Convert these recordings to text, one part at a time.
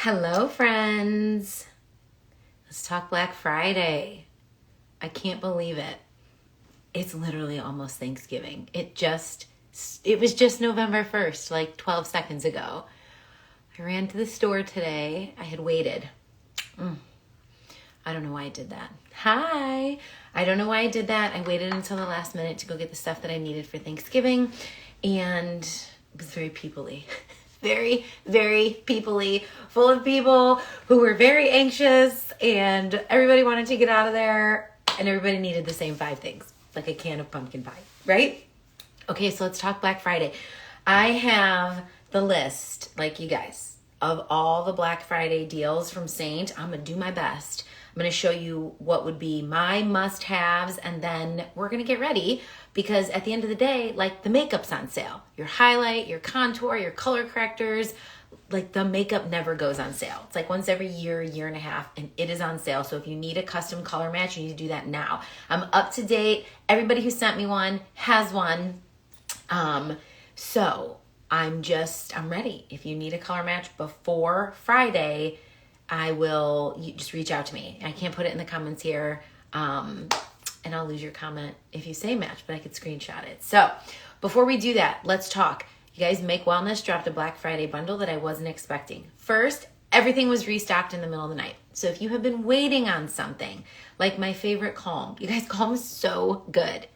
Hello, friends. Let's talk Black Friday. I can't believe it. It's literally almost Thanksgiving. It was just November 1st, like 12 seconds ago. I ran to the store today. I had waited. I don't know why I did that. Hi. I don't know why I did that. I waited until the last minute to go get the stuff that I needed for Thanksgiving, and it was very people-y. Very, very people-y, full of people who were very anxious, and everybody wanted to get out of there, and everybody needed the same 5 things, like a can of pumpkin pie, right? Okay, so let's talk Black Friday. I have the list, like you guys, of all the Black Friday deals from Seint. I'm going to do my best. I'm going to show you what would be my must-haves, and then we're going to get ready because at the end of the day, like, the makeup's on sale. Your highlight, your contour, your color correctors, like, the makeup never goes on sale. It's like once every year and a half, and it is on sale. So if you need a custom color match, you need to do that now. I'm up to date. Everybody who sent me one has one. So I'm ready. If you need a color match before Friday, you just reach out to me. I can't put it in the comments here. And I'll lose your comment if you say match, but I could screenshot it. So before we do that, let's talk. You guys, Make Wellness dropped a Black Friday bundle that I wasn't expecting. First, everything was restocked in the middle of the night. So if you have been waiting on something, like my favorite Calm, you guys, Calm is so good.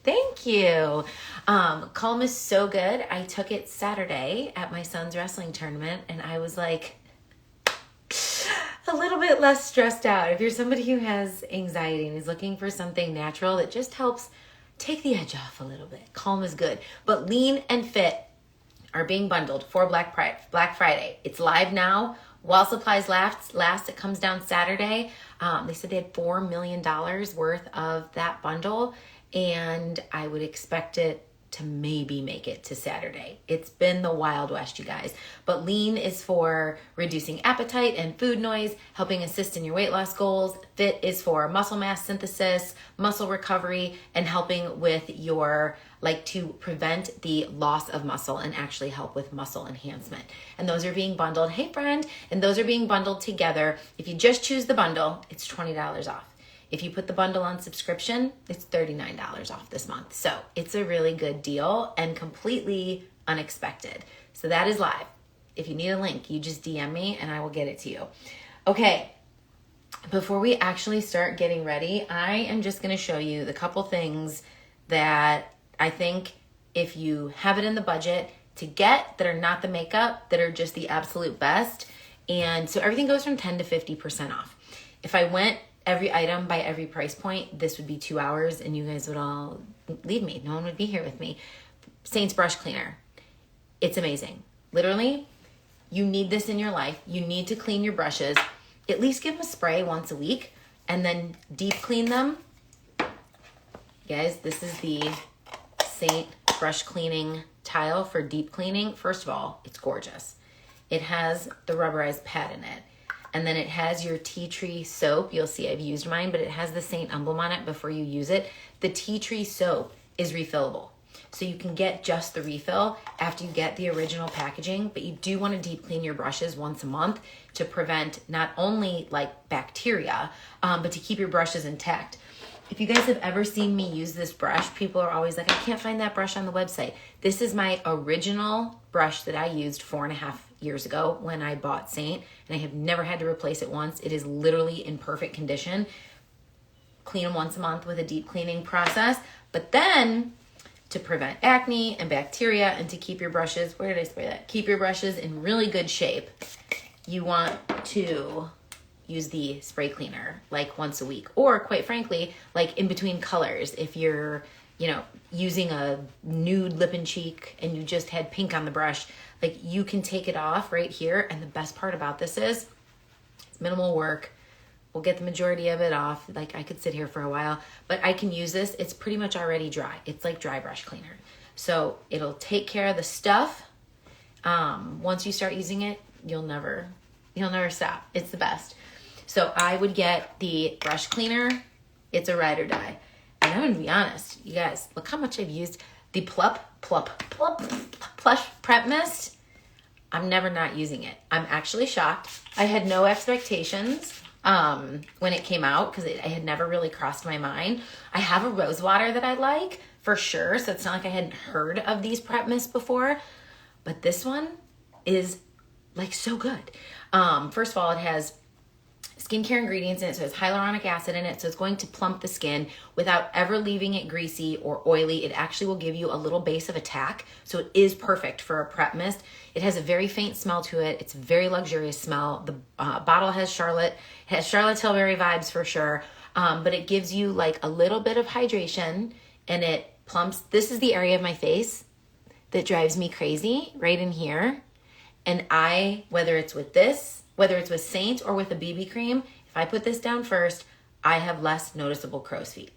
Thank you. Calm is so good. I took it Saturday at my son's wrestling tournament, and I was like a little bit less stressed out. If you're somebody who has anxiety and is looking for something natural that just helps take the edge off a little bit, Calm is good. But Lean and Fit are being bundled for Black Friday. It's live now. While supplies last, it comes down Saturday. They said they had $4 million worth of that bundle, and I would expect it to maybe make it to Saturday. It's been the Wild West, you guys. But Lean is for reducing appetite and food noise, helping assist in your weight loss goals. Fit is for muscle mass synthesis, muscle recovery, and helping with your, to prevent the loss of muscle and actually help with muscle enhancement. And those are being bundled. Hey, friend. And those are being bundled together. If you just choose the bundle, it's $20 off. If you put the bundle on subscription, it's $39 off this month. So it's a really good deal and completely unexpected. So that is live. If you need a link, you just DM me and I will get it to you. Okay, before we actually start getting ready, I am just going to show you the couple things that I think if you have it in the budget to get that are not the makeup, that are just the absolute best. And so everything goes from 10 to 50% off. If I went every item by every price point, this would be 2 hours and you guys would all leave me. No one would be here with me. Seint's brush cleaner. It's amazing. Literally, you need this in your life. You need to clean your brushes. At least give them a spray once a week and then deep clean them. Guys, this is the Seint brush cleaning tile for deep cleaning. First of all, it's gorgeous. It has the rubberized pad in it. And then it has your tea tree soap. You'll see I've used mine, but it has the Seint emblem on it before you use it. The tea tree soap is refillable. So you can get just the refill after you get the original packaging, but you do want to deep clean your brushes once a month to prevent not only bacteria, but to keep your brushes intact. If you guys have ever seen me use this brush, people are always like, I can't find that brush on the website. This is my original brush that I used 4.5 years ago when I bought Seint, and I have never had to replace it once. It is literally in perfect condition. Clean them once a month with a deep cleaning process. But then to prevent acne and bacteria and to keep your brushes, where did I spray that? Keep your brushes in really good shape. You want to use the spray cleaner once a week, or quite frankly, in between colors. If you're, using a nude lip and cheek and you just had pink on the brush, you can take it off right here. And the best part about this is it's minimal work. We'll get the majority of it off. I could sit here for a while, but I can use this. It's pretty much already dry. It's like dry brush cleaner. So it'll take care of the stuff. Once you start using it, you'll never stop. It's the best. So I would get the brush cleaner. It's a ride or die. And I'm going to be honest, you guys, look how much I've used the Plush Prep Mist. I'm never not using it. I'm actually shocked. I had no expectations when it came out because it had never really crossed my mind. I have a rose water that I like for sure, so it's not like I hadn't heard of these prep mists before, but this one is like so good. First of all, it has skincare ingredients in it, so it has hyaluronic acid in it, so it's going to plump the skin without ever leaving it greasy or oily. It actually will give you a little base of attack, so it is perfect for a prep mist. It has a very faint smell to it. It's a very luxurious smell. The bottle has Charlotte Tilbury vibes for sure, but it gives you like a little bit of hydration, and it plumps. This is the area of my face that drives me crazy, right in here. And whether it's with Seint or with a BB cream, if I put this down first, I have less noticeable crow's feet.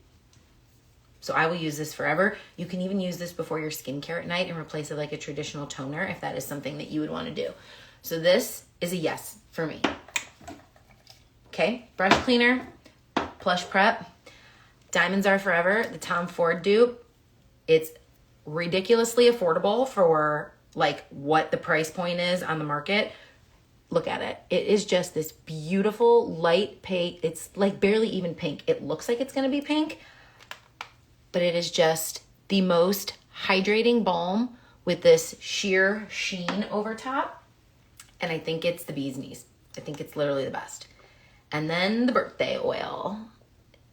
So I will use this forever. You can even use this before your skincare at night and replace it like a traditional toner if that is something that you would want to do. So this is a yes for me. Okay, brush cleaner, Plush Prep. Diamonds Are Forever, the Tom Ford dupe. It's ridiculously affordable for like what the price point is on the market. Look at it. It is just this beautiful light pink. It's like barely even pink. It looks like it's going to be pink, but it is just the most hydrating balm with this sheer sheen over top. And I think it's the bee's knees. I think it's literally the best. And then the birthday oil.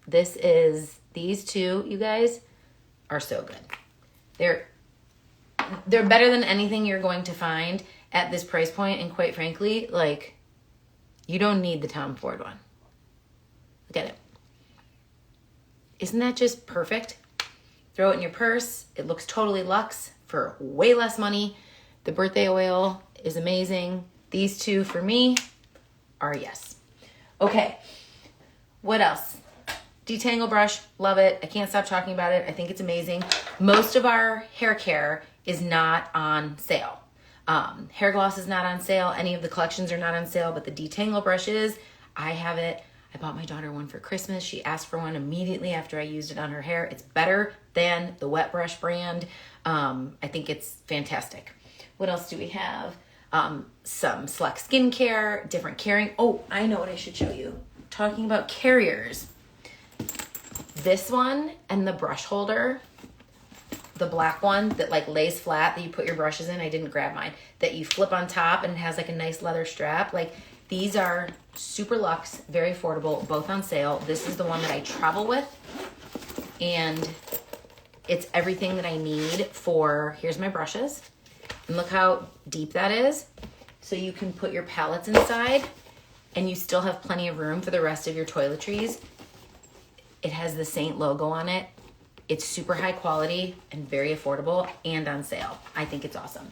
These two, you guys, are so good. They're better than anything you're going to find at this price point, and quite frankly, like, you don't need the Tom Ford one. Look at it. Isn't that just perfect? Throw it in your purse. It looks totally luxe for way less money. The birthday oil is amazing. These two for me are yes. Okay, what else? Detangle brush, love it. I can't stop talking about it. I think it's amazing. Most of our hair care is not on sale. Hair gloss is not on sale. Any of the collections are not on sale, but the detangle brush is. I have it. I bought my daughter one for Christmas. She asked for one immediately after I used it on her hair. It's better than the Wet Brush brand. I think it's fantastic. What else do we have? Some Select skincare, different carrying. Oh, I know what I should show you. Talking about carriers. This one and the brush holder, the black one that like lays flat that you put your brushes in. I didn't grab mine. That you flip on top and it has like a nice leather strap. Like, these are super luxe, very affordable, both on sale. This is the one that I travel with, and it's everything that I need for, here's my brushes. And look how deep that is. So you can put your palettes inside and you still have plenty of room for the rest of your toiletries. It has the Seint logo on it. It's super high quality and very affordable and on sale. I think it's awesome.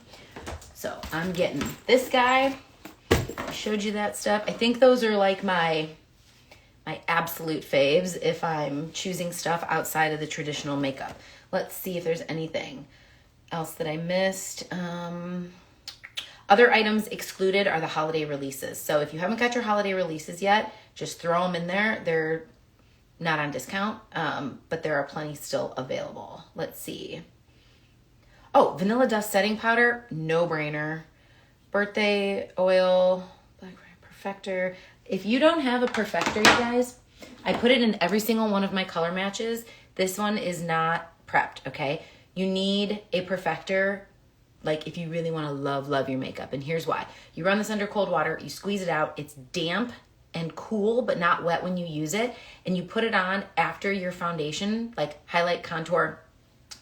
So I'm getting this guy. I showed you that stuff. I think those are like my absolute faves if I'm choosing stuff outside of the traditional makeup. Let's see if there's anything else that I missed. Other items excluded are the holiday releases. So if you haven't got your holiday releases yet, just throw them in there. They're not on discount, but there are plenty still available. Let's see. Oh, Vanilla Dust Setting Powder, no brainer. Birthday oil, Black Perfector. If you don't have a Perfector, you guys, I put it in every single one of my color matches. This one is not prepped, okay? You need a Perfector, like if you really want to love your makeup. And here's why. You run this under cold water, you squeeze it out, it's damp and cool, but not wet when you use it. And you put it on after your foundation, like highlight, contour,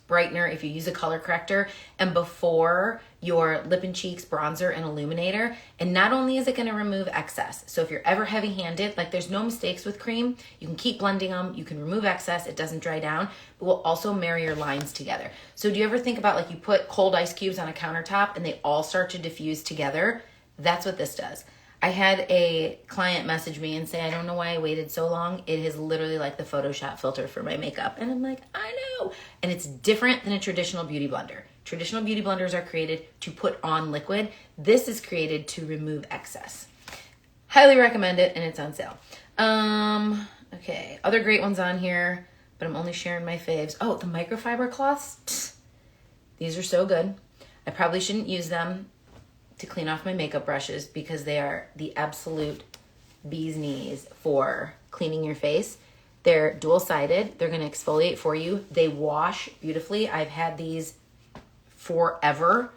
brightener, if you use a color corrector, and before your lip and cheeks, bronzer, and illuminator. And not only is it going to remove excess, so if you're ever heavy-handed, like there's no mistakes with cream, you can keep blending them, you can remove excess, it doesn't dry down, but will also marry your lines together. So do you ever think about, like, you put cold ice cubes on a countertop and they all start to diffuse together? That's what this does. I had a client message me and say, I don't know why I waited so long. It is literally like the Photoshop filter for my makeup. And I'm like, I know. And it's different than a traditional beauty blender. Traditional beauty blenders are created to put on liquid. This is created to remove excess. Highly recommend it, and it's on sale. Okay, other great ones on here, but I'm only sharing my faves. Oh, the microfiber cloths. Psst. These are so good. I probably shouldn't use them to clean off my makeup brushes because they are the absolute bee's knees for cleaning your face. They're dual-sided. They're going to exfoliate for you. They wash beautifully. I've had these forever,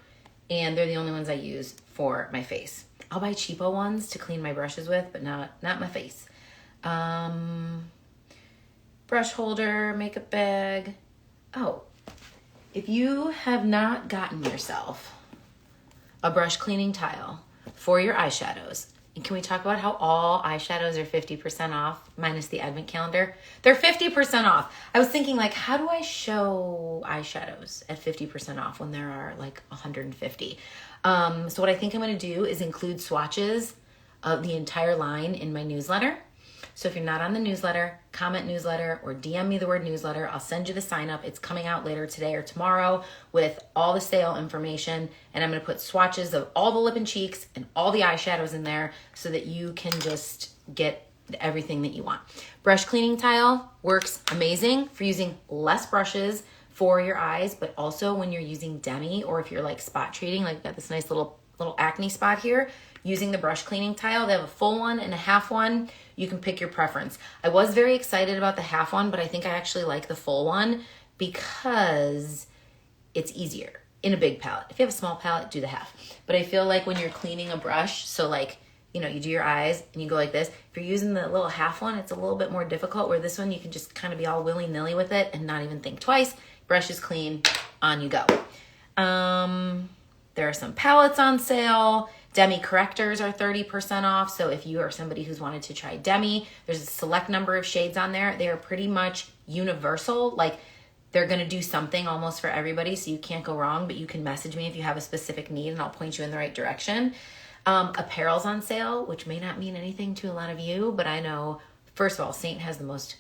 and they're the only ones I use for my face. I'll buy cheapo ones to clean my brushes with, but not my face. Brush holder, makeup bag. Oh, if you have not gotten yourself a brush cleaning tile for your eyeshadows, and can we talk about how all eyeshadows are 50% off, minus the advent calendar? They're 50% off. I was thinking, like, how do I show eyeshadows at 50% off when there are like 150? So what I think I'm going to do is include swatches of the entire line in my newsletter. So if you're not on the newsletter, comment newsletter or DM me the word newsletter. I'll send you the sign up. It's coming out later today or tomorrow with all the sale information. And I'm going to put swatches of all the lip and cheeks and all the eyeshadows in there so that you can just get everything that you want. Brush cleaning tile works amazing for using less brushes for your eyes, but also when you're using demi or if you're like spot treating, like got this nice little acne spot here, using the brush cleaning tile. They have a full one and a half one. You can pick your preference. I was very excited about the half one, but I think I actually like the full one because it's easier in a big palette. If you have a small palette, do the half. But I feel like when you're cleaning a brush, so like, you know, you do your eyes and you go like this. If you're using the little half one, it's a little bit more difficult, where this one you can just kind of be all willy-nilly with it and not even think twice. Brush is clean, on you go. There are some palettes on sale. Demi correctors are 30% off. So if you are somebody who's wanted to try Demi, there's a select number of shades on there. They are pretty much universal. Like they're going to do something almost for everybody. So you can't go wrong, but you can message me if you have a specific need and I'll point you in the right direction. Apparel's on sale, which may not mean anything to a lot of you, but I know, first of all, Seint has the most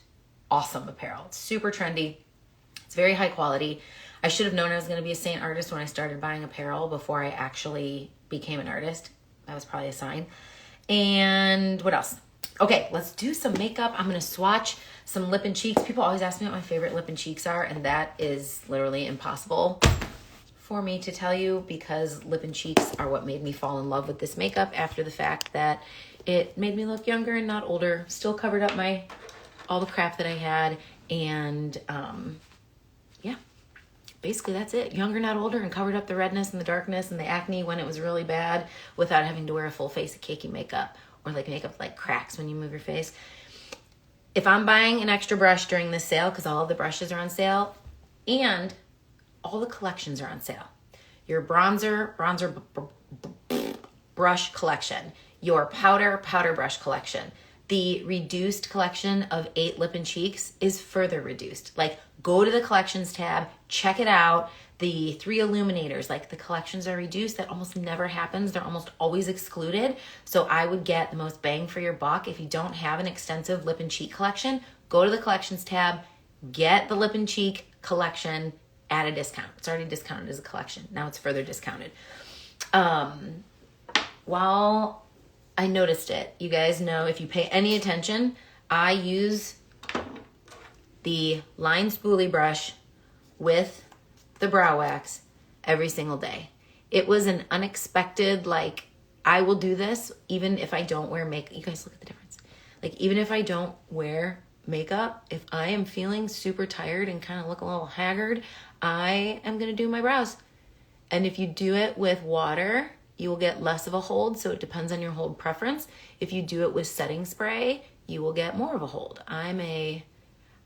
awesome apparel. It's super trendy. It's very high quality. I should have known I was going to be a Seint artist when I started buying apparel before I actually became an artist. That was probably a sign. And what else? Okay, let's do some makeup. I'm going to swatch some lip and cheeks. People always ask me what my favorite lip and cheeks are, and that is literally impossible for me to tell you because lip and cheeks are what made me fall in love with this makeup after the fact that it made me look younger and not older. Still covered up all the crap that I had, and yeah. Basically, that's it. Younger, not older, and covered up the redness and the darkness and the acne when it was really bad without having to wear a full face of cakey makeup or like makeup like cracks when you move your face. If I'm buying an extra brush during this sale, because all of the brushes are on sale and all the collections are on sale. Your bronzer brush collection, your powder brush collection, the reduced collection of 8 lip and cheeks is further reduced. Like, go to the collections tab, check it out. The 3 illuminators, like the collections are reduced. That almost never happens. They're almost always excluded. So I would get the most bang for your buck. If you don't have an extensive lip and cheek collection, go to the collections tab, get the lip and cheek collection at a discount. It's already discounted as a collection. Now it's further discounted. While I noticed it, you guys know, if you pay any attention, I use the line spoolie brush with the brow wax every single day. It was an unexpected, like, I will do this even if I don't wear makeup. You guys look at the difference. Like, even if I don't wear makeup, if I am feeling super tired and kind of look a little haggard, I am going to do my brows. And if you do it with water, you will get less of a hold, so it depends on your hold preference. If you do it with setting spray, you will get more of a hold. I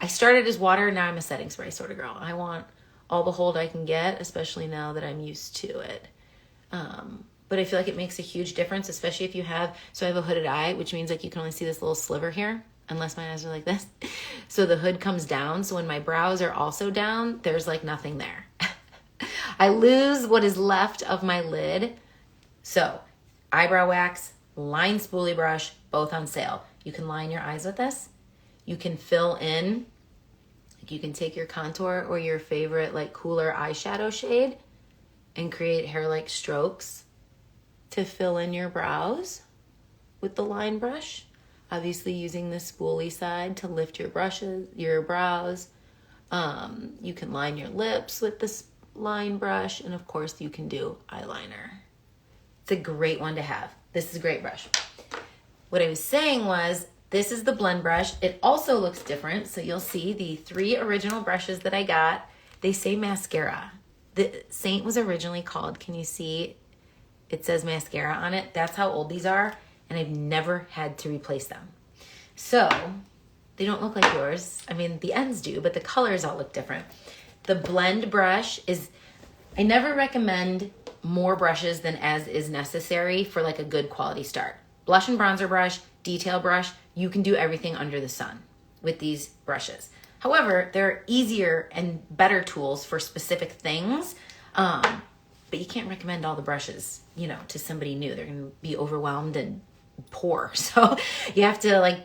started as water, now I'm a setting spray sort of girl. I want all the hold I can get, especially now that I'm used to it. But I feel like it makes a huge difference, especially if you have, so I have a hooded eye, which means like you can only see this little sliver here, unless my eyes are like this. So the hood comes down, so when my brows are also down, there's like nothing there. I lose what is left of my lid. So eyebrow wax, line spoolie brush, both on sale. You can line your eyes with this. You can fill in, like you can take your contour or your favorite like cooler eyeshadow shade and create hair-like strokes to fill in your brows with the line brush. Obviously using the spoolie side to lift your brows. You can line your lips with this line brush, and of course you can do eyeliner. It's a great one to have. This is a great brush. What I was saying was, this is the blend brush. It also looks different. So you'll see the 3 original brushes that I got, they say mascara. The Seint was originally called, can you see? It says mascara on it. That's how old these are. And I've never had to replace them. So they don't look like yours. I mean, the ends do, but the colors all look different. The blend brush is, I never recommend more brushes than as is necessary for like a good quality start. Blush and bronzer brush, detail brush, you can do everything under the sun with these brushes. However, there are easier and better tools for specific things, but you can't recommend all the brushes, you know, to somebody new. They're gonna be overwhelmed and poor. So you have to like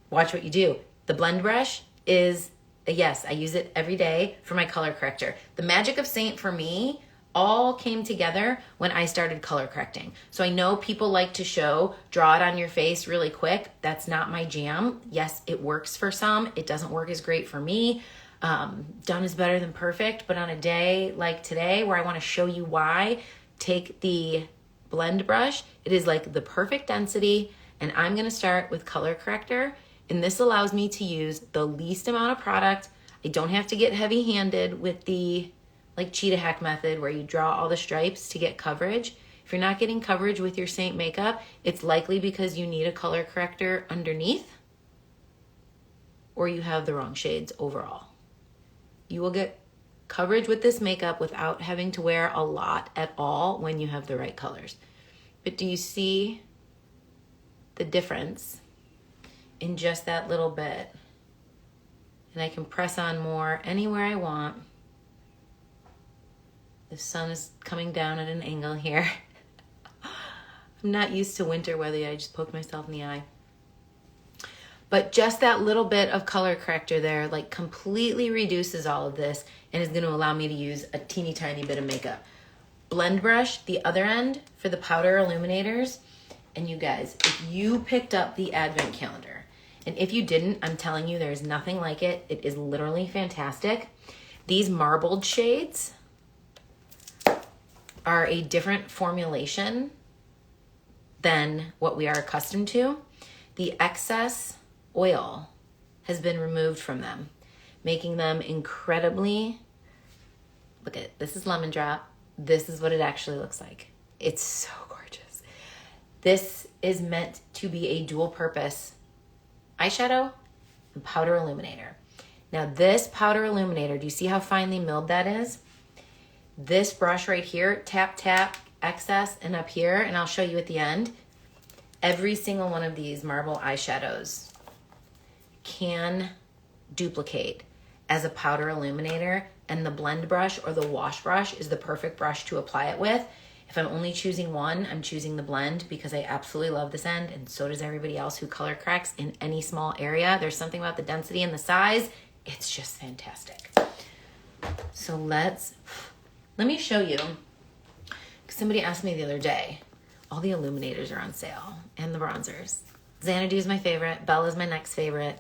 watch what you do. The blend brush is a yes. I use it every day for my color corrector. The magic of Seint for me all came together when I started color correcting. So I know people like to draw it on your face really quick. That's not my jam. Yes, it works for some. It doesn't work as great for me. Done is better than perfect, but on a day like today where I want to show you why, take the blend brush. It is like the perfect density, and I'm going to start with color corrector. And this allows me to use the least amount of product. I don't have to get heavy-handed with the like cheetah hack method where you draw all the stripes to get coverage. If you're not getting coverage with your Seint makeup, it's likely because you need a color corrector underneath or you have the wrong shades overall. You will get coverage with this makeup without having to wear a lot at all when you have the right colors. But do you see the difference in just that little bit? And I can press on more anywhere I want. The sun is coming down at an angle here. I'm not used to winter weather yet. I just poked myself in the eye. But just that little bit of color corrector there like completely reduces all of this and is going to allow me to use a teeny tiny bit of makeup. Blend brush, the other end for the powder illuminators. And you guys, if you picked up the advent calendar, and if you didn't, I'm telling you, there's nothing like it. It is literally fantastic. These marbled shades are a different formulation than what we are accustomed to. The excess oil has been removed from them, making them incredibly, look at, this is lemon drop. This is what it actually looks like. It's so gorgeous. This is meant to be a dual purpose eyeshadow and powder illuminator. Now this powder illuminator, do you see how finely milled that is? This brush right here, tap, tap, excess, and up here, and I'll show you at the end, every single one of these marble eyeshadows can duplicate as a powder illuminator, and the blend brush or the wash brush is the perfect brush to apply it with. If I'm only choosing one, I'm choosing the blend because I absolutely love this end, and so does everybody else who color corrects in any small area. There's something about the density and the size. It's just fantastic. So let me show you. Somebody asked me the other day, all the illuminators are on sale and the bronzers. Xanadu is my favorite. Bella is my next favorite.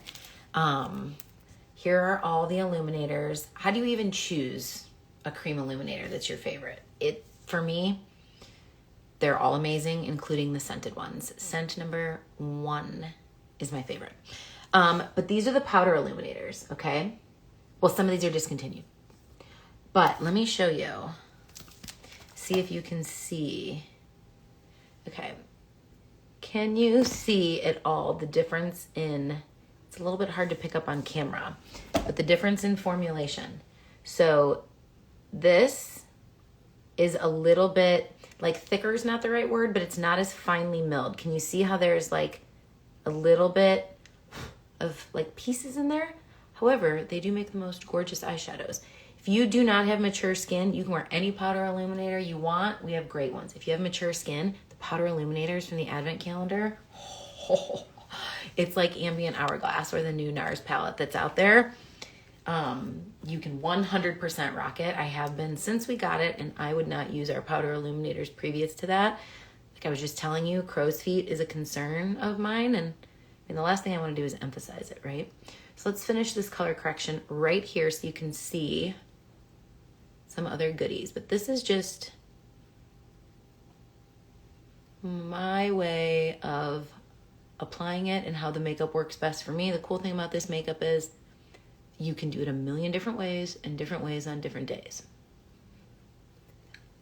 Here are all the illuminators. How do you even choose a cream illuminator that's your favorite? For me, they're all amazing, including the scented ones. Scent number 1 is my favorite. But these are the powder illuminators, okay? Well, some of these are discontinued. But let me show you. See if you can see. Okay. Can you see at all the difference in, it's a little bit hard to pick up on camera, but the difference in formulation. So this is a little bit, like thicker is not the right word, but it's not as finely milled. Can you see how there's like a little bit of like pieces in there? However, they do make the most gorgeous eyeshadows. If you do not have mature skin, you can wear any powder illuminator you want. We have great ones. If you have mature skin, the powder illuminators from the advent calendar, it's like Ambient Hourglass or the new NARS palette that's out there. You can 100% rock it. I have been since we got it, and I would not use our powder illuminators previous to that. Like I was just telling you, crow's feet is a concern of mine, and the last thing I want to do is emphasize it, right? So let's finish this color correction right here so you can see some other goodies. But this is just my way of applying it and how the makeup works best for me. The cool thing about this makeup is you can do it a million different ways and different ways on different days.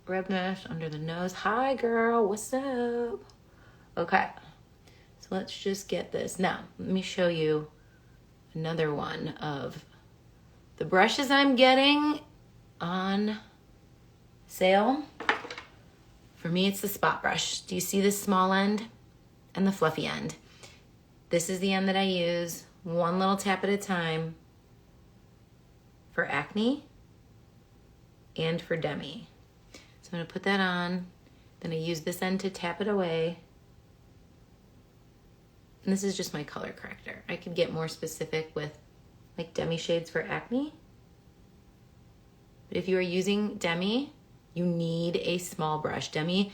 Red mesh under the nose. Hi girl, what's up? Okay, so let's just get this. Now, let me show you another one of the brushes I'm getting on sale. For me, it's the spot brush. Do you see this small end and the fluffy end? This is the end that I use, one little tap at a time, for acne and for demi. So I'm gonna put that on, then I use this end to tap it away. And this is just my color corrector. I could get more specific with like demi shades for acne. But if you are using demi, you need a small brush. Demi,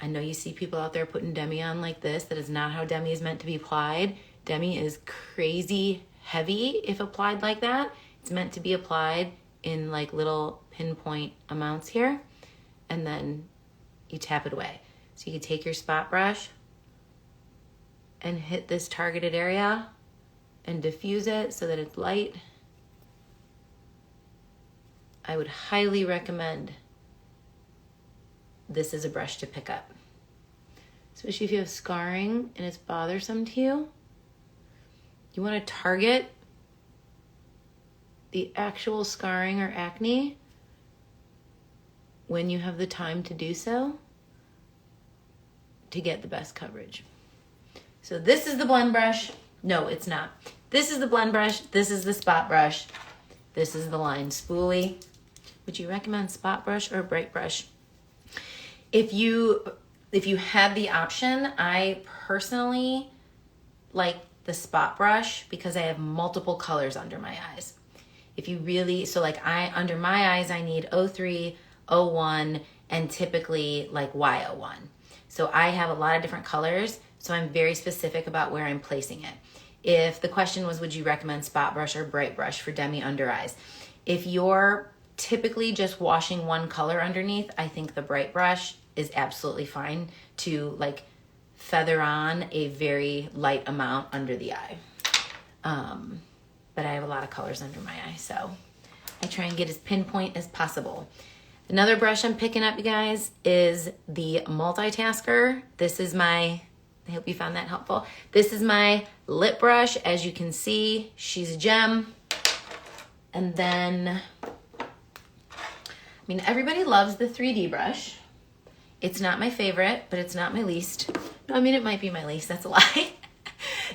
I know you see people out there putting demi on like this. That is not how demi is meant to be applied. Demi is crazy heavy if applied like that. It's meant to be applied in like little pinpoint amounts here, and then you tap it away. So you can take your spot brush and hit this targeted area and diffuse it so that it's light. I would highly recommend this as a brush to pick up, especially if you have scarring and it's bothersome to you. You want to target the actual scarring or acne when you have the time to do so to get the best coverage. So this is the blend brush. No, it's not. This is the blend brush. This is the spot brush. This is the line spoolie. Would you recommend spot brush or bright brush? If you had the option, I personally like the spot brush because I have multiple colors under my eyes. If you really, so like under my eyes, I need 03, 01, and typically like Y01. So I have a lot of different colors, so I'm very specific about where I'm placing it. If the question was, would you recommend spot brush or bright brush for demi under eyes? If you're typically just washing one color underneath, I think the bright brush is absolutely fine to like feather on a very light amount under the eye. But I have a lot of colors under my eye, so I try and get as pinpoint as possible. Another brush I'm picking up, you guys, is the multitasker. This is my, I hope you found that helpful. This is my lip brush. As you can see, she's a gem. And then, I mean, everybody loves the 3D brush. It's not my favorite, but it's not my least. No, I mean, it might be my least, that's a lie.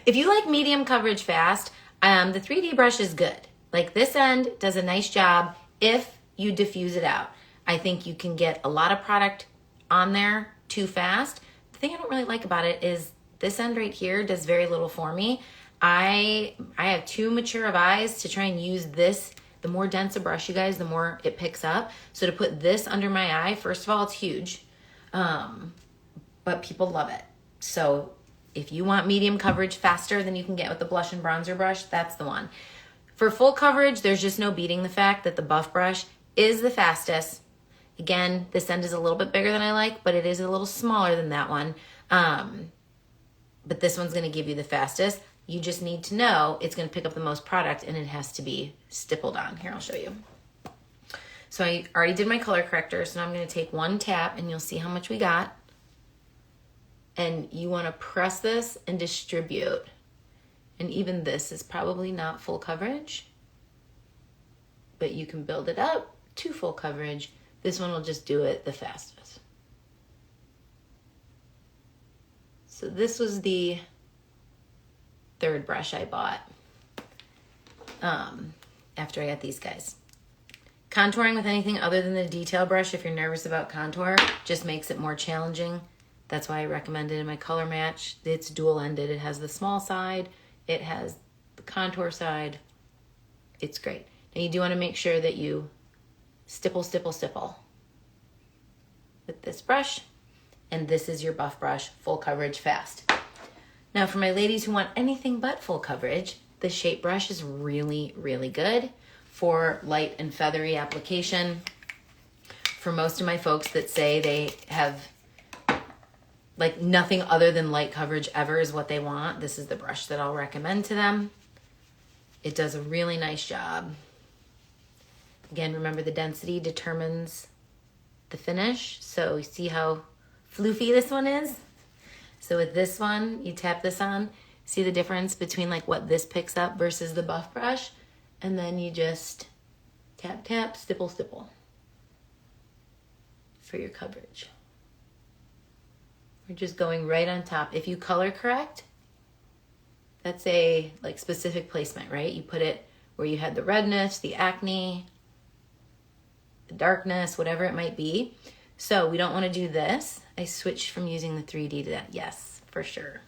If you like medium coverage fast, the 3D brush is good. Like this end does a nice job if you diffuse it out. I think you can get a lot of product on there too fast. The thing I don't really like about it is this end right here does very little for me. I have too mature of eyes to try and use this. The more dense a brush, you guys, the more it picks up. So to put this under my eye, first of all, it's huge. But people love it. So if you want medium coverage faster than you can get with the blush and bronzer brush, that's the one. For full coverage, there's just no beating the fact that the buff brush is the fastest. Again, this end is a little bit bigger than I like, but it is a little smaller than that one. But this one's gonna give you the fastest. You just need to know it's gonna pick up the most product and it has to be stippled on. Here, I'll show you. So I already did my color corrector, so now I'm gonna take one tap and you'll see how much we got. And you wanna press this and distribute. And even this is probably not full coverage, but you can build it up to full coverage. This one will just do it the fastest. So this was the third brush I bought after I got these guys. Contouring with anything other than the detail brush, if you're nervous about contour, just makes it more challenging. That's why I recommend it in my color match. It's dual-ended. It has the small side. It has the contour side. It's great. Now you do want to make sure that you stipple, stipple, stipple with this brush. And this is your buff brush, full coverage, fast. Now for my ladies who want anything but full coverage, the shape brush is really, really good for light and feathery application. For most of my folks that say they have like nothing other than light coverage ever is what they want, this is the brush that I'll recommend to them. It does a really nice job. Again, remember the density determines the finish. So you see how floofy this one is? So with this one, you tap this on, see the difference between like what this picks up versus the buff brush, and then you just tap, tap, stipple, stipple for your coverage. We're just going right on top. If you color correct, that's a like specific placement, right? You put it where you had the redness, the acne, the darkness, whatever it might be. So we don't want to do this. I switched from using the 3D to that. Yes, for sure.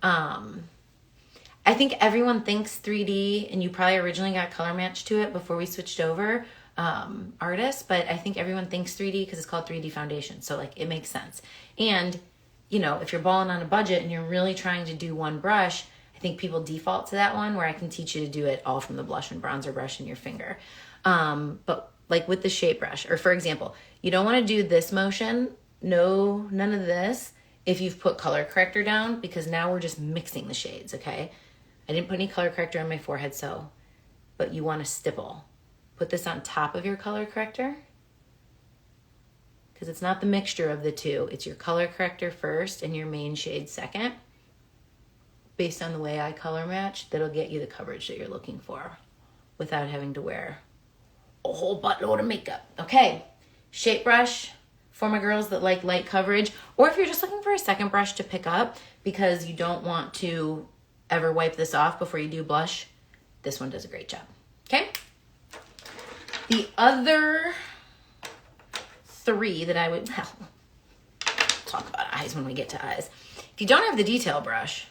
I think everyone thinks 3D, and you probably originally got color matched to it before we switched over, artists, but I think everyone thinks 3D because it's called 3D foundation. So like it makes sense. And you know, if you're balling on a budget and you're really trying to do one brush, I think people default to that one where I can teach you to do it all from the blush and bronzer brush in your finger. But like with the shape brush, or for example, you don't want to do this motion. No, none of this if you've put color corrector down, because now we're just mixing the shades, okay? I didn't put any color corrector on my forehead, so, but you want to stipple. Put this on top of your color corrector, because it's not the mixture of the two. It's your color corrector first and your main shade second. Based on the way I color match, that'll get you the coverage that you're looking for without having to wear a whole buttload of makeup. Okay, shape brush for my girls that like light coverage, or if you're just looking for a second brush to pick up because you don't want to ever wipe this off before you do blush, this one does a great job, okay? The other three that I would, well, talk about eyes when we get to eyes. If you don't have the detail brush,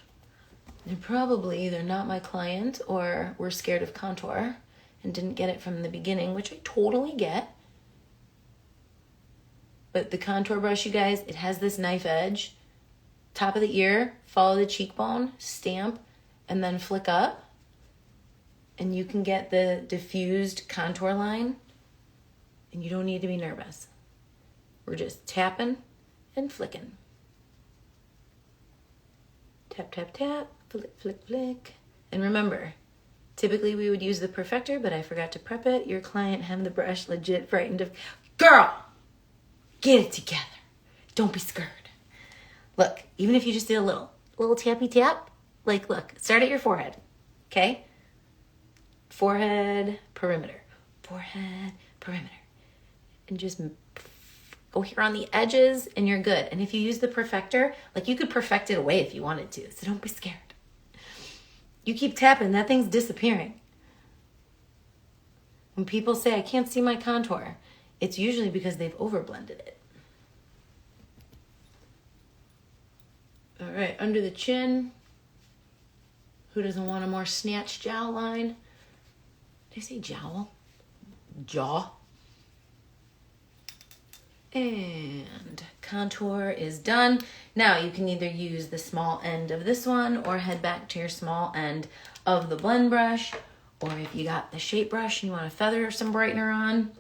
they're probably either not my client or we're scared of contour and didn't get it from the beginning, which I totally get. But the contour brush, you guys, it has this knife edge. Top of the ear, follow the cheekbone, stamp, and then flick up. And you can get the diffused contour line. And you don't need to be nervous. We're just tapping and flicking. Tap, tap, tap, flick, flick, flick. And remember, typically we would use the perfector, but I forgot to prep it. Your client had the brush legit frightened of, girl, get it together. Don't be scared. Look, even if you just did a little tappy tap, like look, start at your forehead, okay? Forehead, perimeter, forehead, perimeter. And just go here on the edges and you're good. And if you use the perfector, like you could perfect it away if you wanted to, so don't be scared. You keep tapping, that thing's disappearing. When people say, I can't see my contour, it's usually because they've overblended it. All right, under the chin. Who doesn't want a more snatched jowl line? Did I say jowl? Jaw. And contour is done. Now you can either use the small end of this one or head back to your small end of the blend brush. Or if you got the shape brush and you want to feather some brightener on,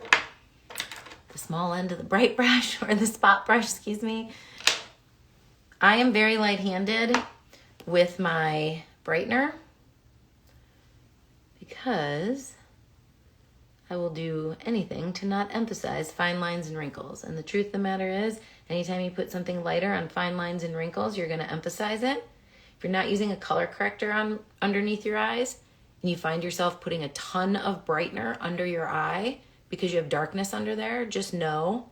the small end of the bright brush or the spot brush, excuse me. I am very light-handed with my brightener because I will do anything to not emphasize fine lines and wrinkles. And the truth of the matter is, anytime you put something lighter on fine lines and wrinkles, you're going to emphasize it. If you're not using a color corrector on underneath your eyes and you find yourself putting a ton of brightener under your eye because you have darkness under there, just know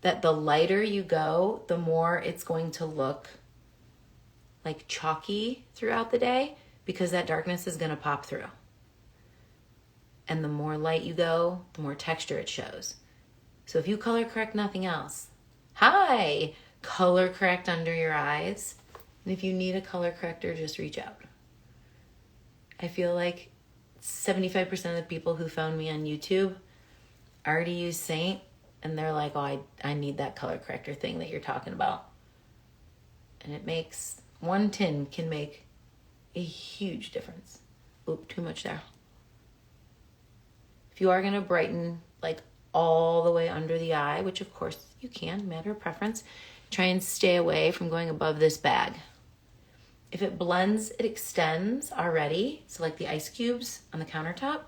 that the lighter you go, the more it's going to look like chalky throughout the day because that darkness is going to pop through. And the more light you go, the more texture it shows. So if you color correct nothing else, color correct under your eyes. And if you need a color corrector, just reach out. I feel like 75% of the people who found me on YouTube already use Seint, and they're like, oh, I need that color corrector thing that you're talking about. And it makes, one tin can make a huge difference. Oop, too much there. If you are going to brighten like all the way under the eye, which of course you can, matter of preference, Try and stay away from going above this bag. If it blends, it extends already. So like the ice cubes on the countertop.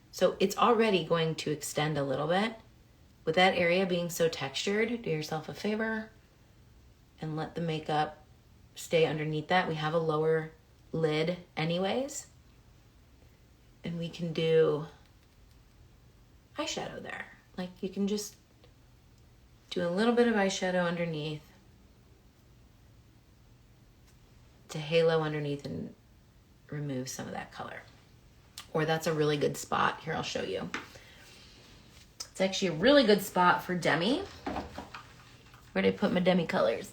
So it's already going to extend a little bit. With that area being so textured, do yourself a favor and let the makeup stay underneath that. We have a lower lid anyways. And we can do eyeshadow there. Like you can just do a little bit of eyeshadow underneath to halo underneath and remove some of that color. Or that's a really good spot. Here, I'll show you. It's actually a really good spot for demi. Where did I put my demi colors?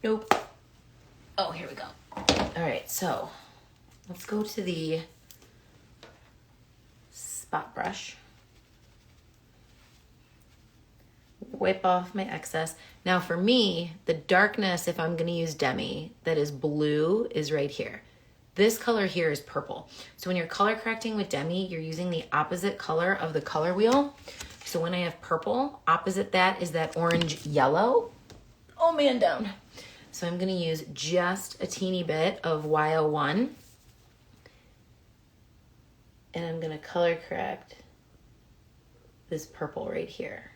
Nope. Oh, here we go. All right, so let's go to the spot brush. Wipe off my excess. Now for me, the darkness, if I'm gonna use demi, that is blue, is right here. This color here is purple. So when you're color correcting with demi, you're using the opposite color of the color wheel. So when I have purple, opposite that is that orange yellow. Oh man, down. So I'm gonna use just a teeny bit of Y01. And I'm gonna color correct this purple right here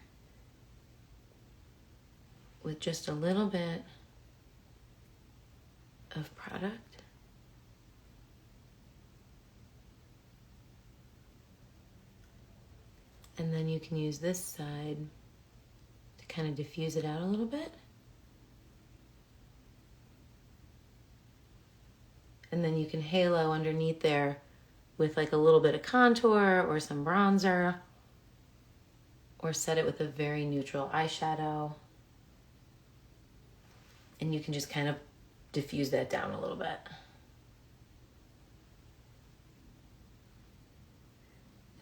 with just a little bit of product. And then you can use this side to kind of diffuse it out a little bit. And then you can halo underneath there with like a little bit of contour or some bronzer, or set it with a very neutral eyeshadow. And you can just kind of diffuse that down a little bit.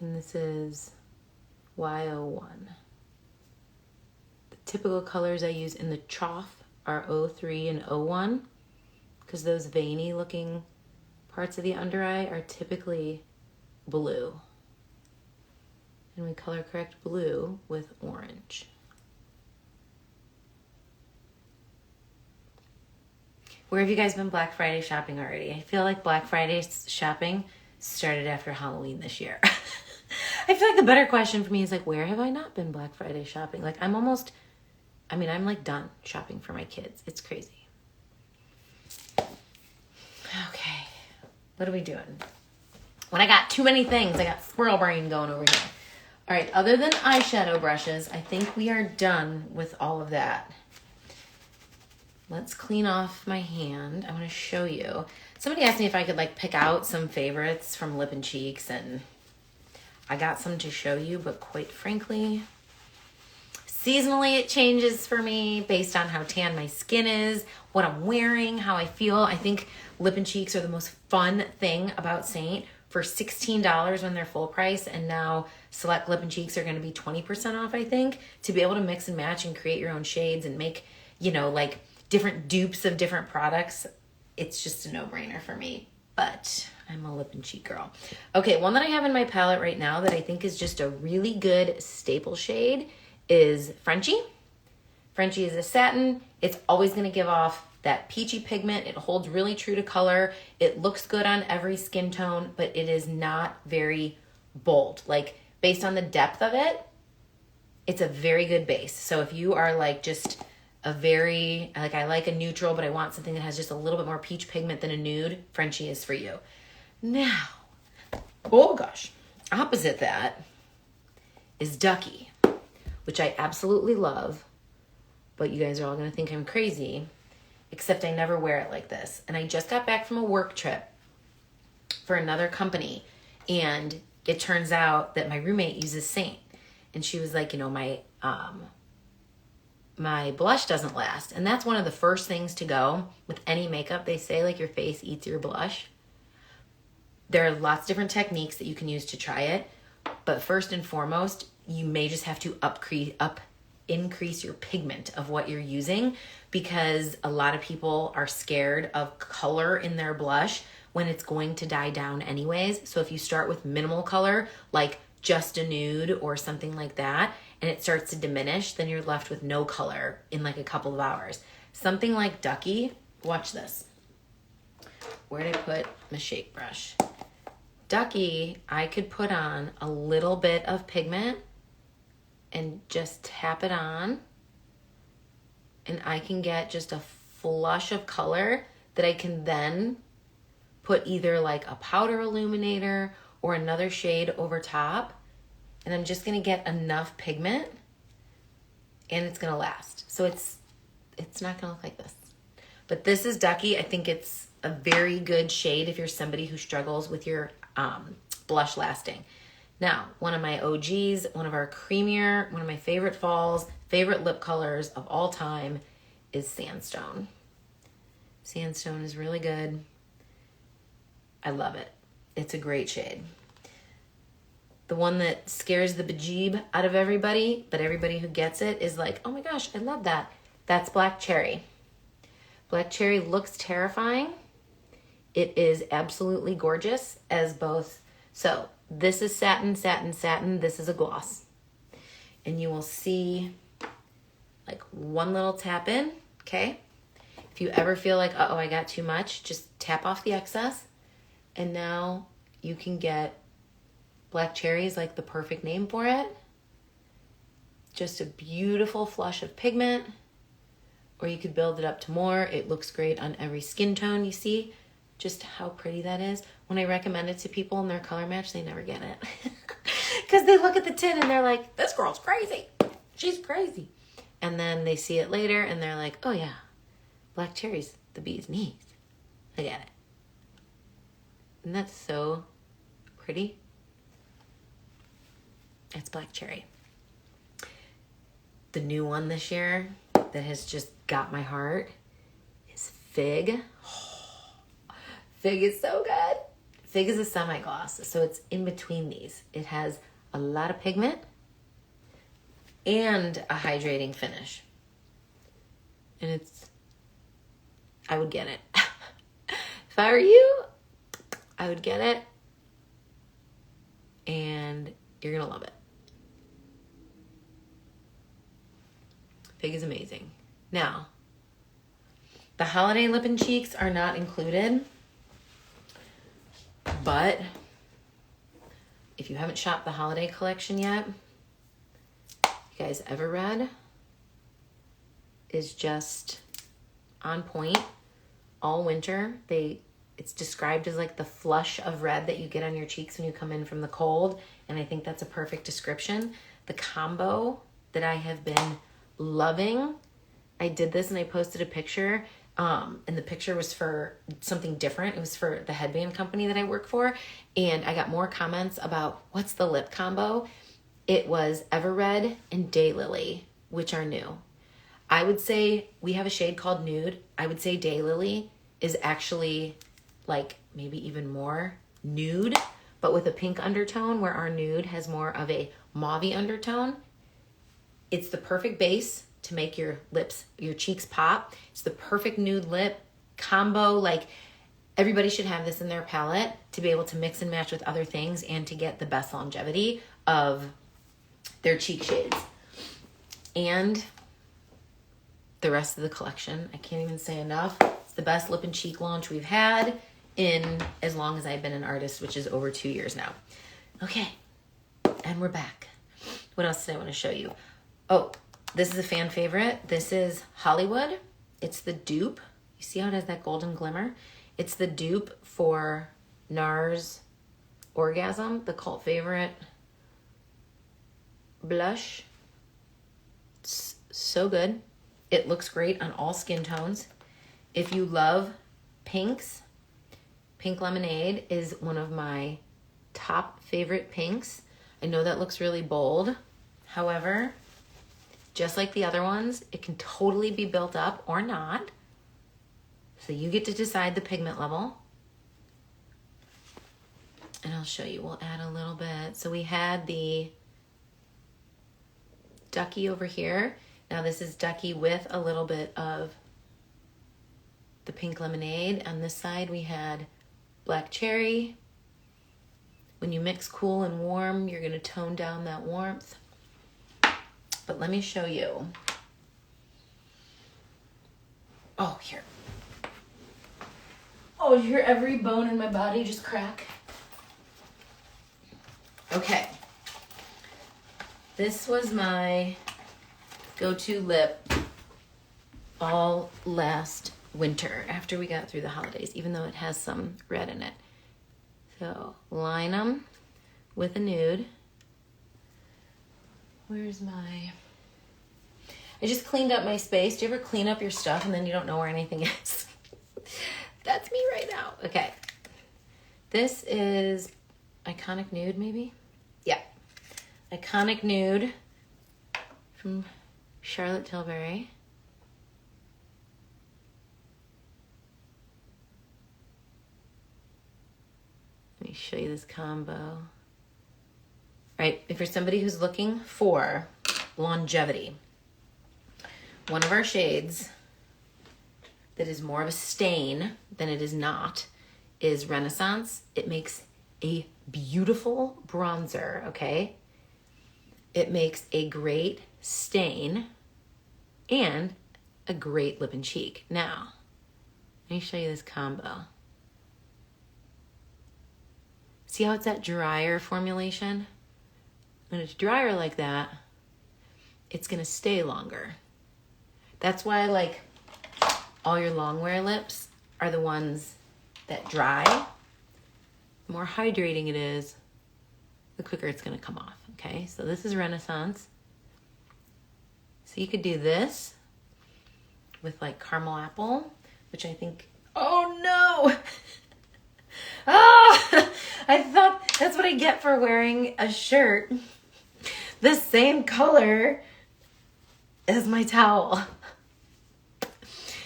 And this is Y01. The typical colors I use in the trough are 03 and 01, because those veiny looking parts of the under eye are typically blue. And we color correct blue with orange. Where have you guys been Black Friday shopping already? I feel like Black Friday shopping started after Halloween this year. I feel like the better question for me is like, where have I not been Black Friday shopping? Like I'm like done shopping for my kids. It's crazy. Okay, what are we doing? When I got too many things, I got squirrel brain going over here. All right, other than eyeshadow brushes, I think we are done with all of that. Let's clean off my hand. I want to show you. Somebody asked me if I could like pick out some favorites from Lip and Cheeks, and I got some to show you, but quite frankly, seasonally it changes for me based on how tan my skin is, what I'm wearing, how I feel. I think Lip and Cheeks are the most fun thing about Seint. For $16 when they're full price, and now select Lip and Cheeks are going to be 20% off, I think, to be able to mix and match and create your own shades and make, you know, like different dupes of different products. It's just a no-brainer for me, but I'm a lip and cheek girl. Okay, one that I have in my palette right now that I think is just a really good staple shade is Frenchie. Frenchie is a satin. It's always going to give off that peachy pigment. It holds really true to color. It looks good on every skin tone, but it is not very bold. Like based on the depth of it, it's a very good base. So if you are like just a very, like I like a neutral, but I want something that has just a little bit more peach pigment than a nude, Frenchie is for you. Now, oh gosh, opposite that is Ducky, which I absolutely love, but you guys are all gonna think I'm crazy, except I never wear it like this. And I just got back from a work trip for another company, and it turns out that my roommate uses Seint, and she was like, you know, my blush doesn't last. And that's one of the first things to go with any makeup. They say like your face eats your blush. There are lots of different techniques that you can use to try it, but first and foremost, you may just have to increase your pigment of what you're using, because a lot of people are scared of color in their blush when it's going to die down anyways. So if you start with minimal color, like just a nude or something like that, and it starts to diminish, then you're left with no color in like a couple of hours. Something like Ducky, watch this. Where did I put my shake brush? Ducky, I could put on a little bit of pigment and just tap it on, and I can get just a flush of color that I can then put either like a powder illuminator or another shade over top, and I'm just gonna get enough pigment and it's gonna last. So it's not gonna look like this. But this is Ducky. I think it's a very good shade if you're somebody who struggles with your blush lasting. Now, one of my OGs, one of our creamier, one of my favorite falls, favorite lip colors of all time is Sandstone. Sandstone is really good. I love it. It's a great shade. The one that scares the bejeeb out of everybody, but everybody who gets it is like, oh my gosh, I love that. That's Black Cherry. Black Cherry looks terrifying. It is absolutely gorgeous as both. So this is satin, satin, satin. This is a gloss. And you will see like one little tap in, okay? If you ever feel like, uh-oh, I got too much, just tap off the excess. And now you can get Black Cherry is like the perfect name for it. Just a beautiful flush of pigment. Or you could build it up to more. It looks great on every skin tone, you see just how pretty that is. When I recommend it to people in their color match, they never get it. Because they look at the tin and they're like, this girl's crazy. She's crazy. And then they see it later and they're like, oh yeah, Black Cherry's the bee's knees. I get it. And that's so pretty. It's Black Cherry. The new one this year that has just got my heart is Fig. Fig is so good. Fig is a semi-gloss, so it's in between these. It has a lot of pigment and a hydrating finish. And I would get it. If I were you, I would get it. And you're gonna love it. Fig is amazing. Now, the holiday lip and cheeks are not included. But if you haven't shopped the holiday collection yet, you guys ever read is just on point all winter. It's described as like the flush of red that you get on your cheeks when you come in from the cold. And I think that's a perfect description. The combo that I have been loving, I did this and I posted a picture. And the picture was for something different. It was for the headband company that I work for. And I got more comments about what's the lip combo. It was Everred and Daylily, which are new. I would say we have a shade called Nude. I would say Daylily is actually like maybe even more nude, but with a pink undertone, where our Nude has more of a mauvey undertone. It's the perfect base to make your lips, your cheeks pop. It's the perfect nude lip combo. Like, everybody should have this in their palette to be able to mix and match with other things and to get the best longevity of their cheek shades. And the rest of the collection, I can't even say enough. It's the best lip and cheek launch we've had in as long as I've been an artist, which is over 2 years now. Okay, and we're back. What else did I want to show you? Oh, this is a fan favorite. This is Hollywood. It's the dupe. You see how it has that golden glimmer? It's the dupe for NARS Orgasm, the cult favorite blush. It's so good. It looks great on all skin tones. If you love pinks, Pink Lemonade is one of my top favorite pinks. I know that looks really bold. However, just like the other ones, it can totally be built up or not. So you get to decide the pigment level. And I'll show you. We'll add a little bit. So we had the Ducky over here. Now this is Ducky with a little bit of the Pink Lemonade. On this side we had Black Cherry. When you mix cool and warm, you're going to tone down that warmth. but let me show you. Oh, here. Oh, you hear every bone in my body just crack? Okay. This was my go-to lip all last winter after we got through the holidays, even though it has some red in it. So line them with a nude. Where's my... I just cleaned up my space. Do you ever clean up your stuff and then you don't know where anything is? That's me right now. Okay. This is Iconic Nude, maybe? Yeah. Iconic Nude from Charlotte Tilbury. Let me show you this combo. Right, if you're somebody who's looking for longevity, one of our shades that is more of a stain than it is not is Renaissance. It makes a beautiful bronzer, okay? It makes a great stain and a great lip and cheek. Now, let me show you this combo. See how it's that drier formulation? When it's drier like that, it's gonna stay longer. That's why I like all your long wear lips are the ones that dry. The more hydrating it is, the quicker it's gonna come off, okay? So this is Renaissance. So you could do this with like caramel apple, which I think, oh no! Oh, I thought that's what I get for wearing a shirt the same color as my towel.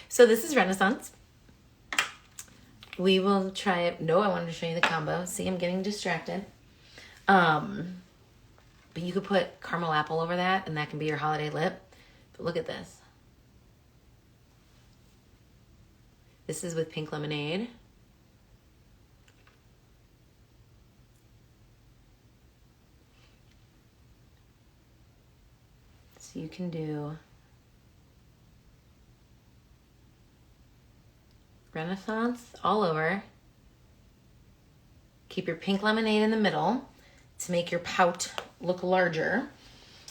So this is Renaissance. We will try it. No, I wanted to show you the combo. See, I'm getting distracted. But you could put caramel apple over that and that can be your holiday lip. But look at this. This is with Pink Lemonade. So you can do Renaissance all over. Keep your Pink Lemonade in the middle to make your pout look larger.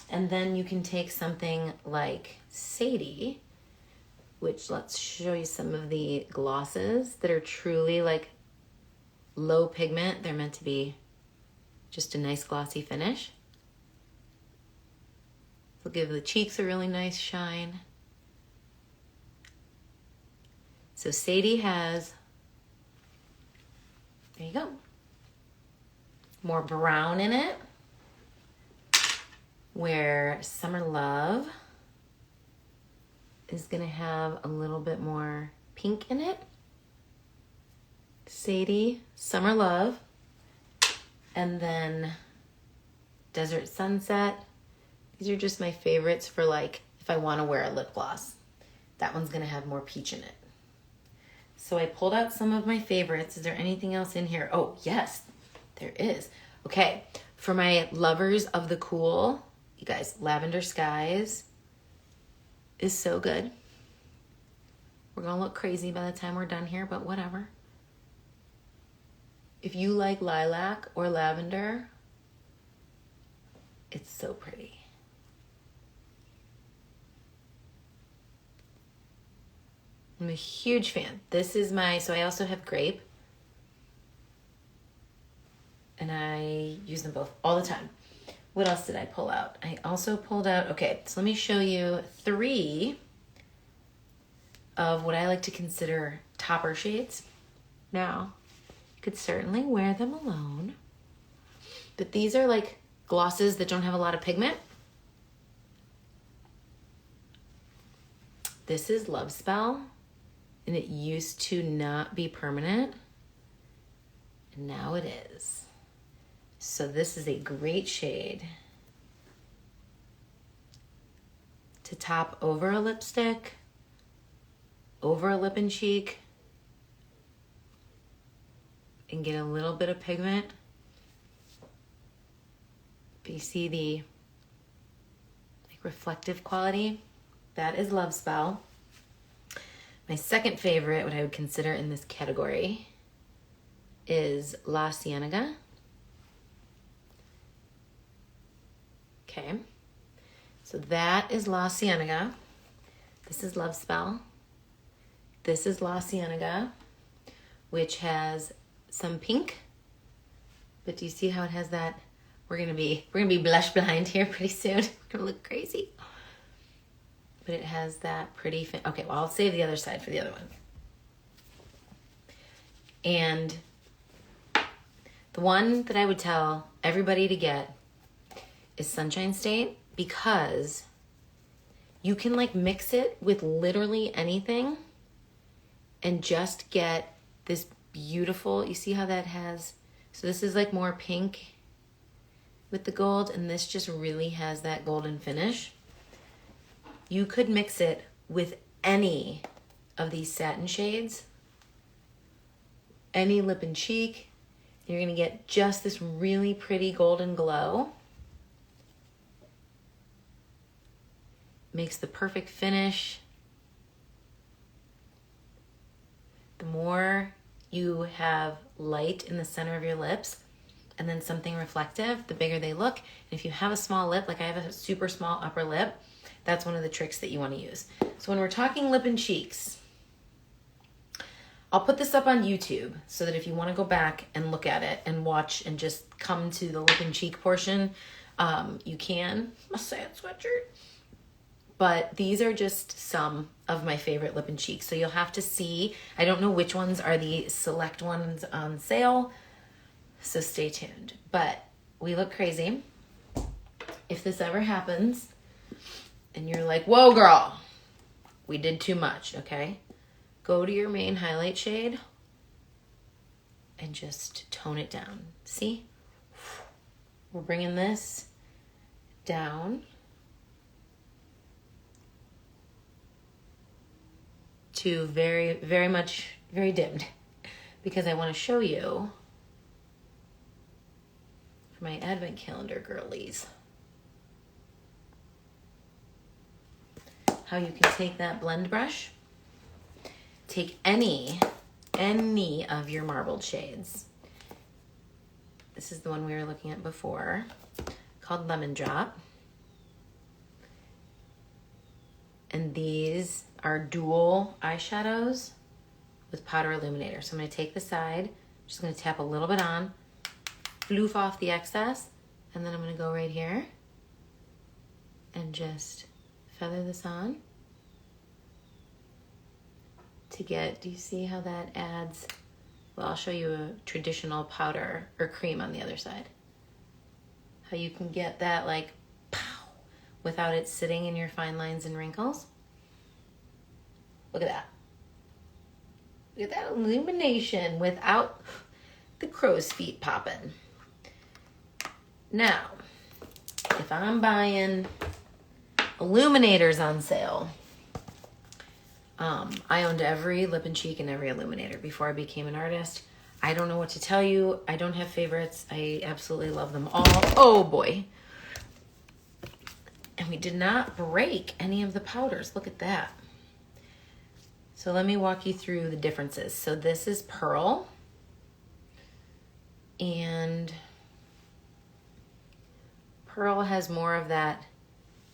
And then you can take something like Sadie, which let's show you some of the glosses that are truly like low pigment. They're meant to be just a nice glossy finish. It'll give the cheeks a really nice shine. So Sadie has, there you go, more brown in it, where Summer Love is gonna have a little bit more pink in it. Sadie, Summer Love, and then Desert Sunset. These are just my favorites for like, if I wanna wear a lip gloss. That one's gonna have more peach in it. So I pulled out some of my favorites. Is there anything else in here? Oh, yes, there is. Okay, for my lovers of the cool, you guys, Lavender Skies is so good. We're gonna look crazy by the time we're done here, but whatever. If you like lilac or lavender, it's so pretty. I'm a huge fan. This is my, so I also have grape. And I use them both all the time. What else did I pull out? I also pulled out, okay, so let me show you 3 of what I like to consider topper shades. Now, you could certainly wear them alone. But these are like glosses that don't have a lot of pigment. This is Love Spell. And it used to not be permanent, and now it is. So this is a great shade to top over a lipstick, over a lip and cheek, and get a little bit of pigment. But you see the, like reflective quality. That is Love Spell. My second favorite, what I would consider in this category, is La Cienega. Okay, so that is La Cienega. This is Love Spell. This is La Cienega, which has some pink. But do you see how it has that? We're gonna be blush blind here pretty soon. We're gonna look crazy. But it has that pretty okay, well, I'll save the other side for the other one. And the one that I would tell everybody to get is Sunshine State, because you can like mix it with literally anything and just get this beautiful, you see how that has, so this is like more pink with the gold, and this just really has that golden finish. You could mix it with any of these satin shades, any lip and cheek. You're gonna get just this really pretty golden glow. Makes the perfect finish. The more you have light in the center of your lips and then something reflective, the bigger they look. And if you have a small lip, like I have a super small upper lip, that's one of the tricks that you want to use. So when we're talking lip and cheeks, I'll put this up on YouTube so that if you want to go back and look at it and watch and just come to the lip and cheek portion, you can. My sad sweatshirt. But these are just some of my favorite lip and cheeks. So you'll have to see. I don't know which ones are the select ones on sale, so stay tuned. But we look crazy. If this ever happens and you're like, whoa, girl, we did too much, okay? Go to your main highlight shade and just tone it down. See? We're bringing this down to very, very much, very dimmed, because I want to show you for my advent calendar girlies how you can take that blend brush, take any of your marbled shades. This is the one we were looking at before, called Lemon Drop. And these are dual eyeshadows with powder illuminator. So I'm gonna take the side, just gonna tap a little bit on, floof off the excess, and then I'm gonna go right here and just feather this on to get, do you see how that adds? Well, I'll show you a traditional powder or cream on the other side. How you can get that like pow without it sitting in your fine lines and wrinkles. Look at that. Look at that illumination without the crow's feet popping. Now, if I'm buying illuminators on sale, I owned every lip and cheek and every illuminator before I became an artist. I don't know what to tell you. I don't have favorites. I absolutely love them all. Oh boy. And we did not break any of the powders. Look at that. So let me walk you through the differences. So this is Pearl. And Pearl has more of that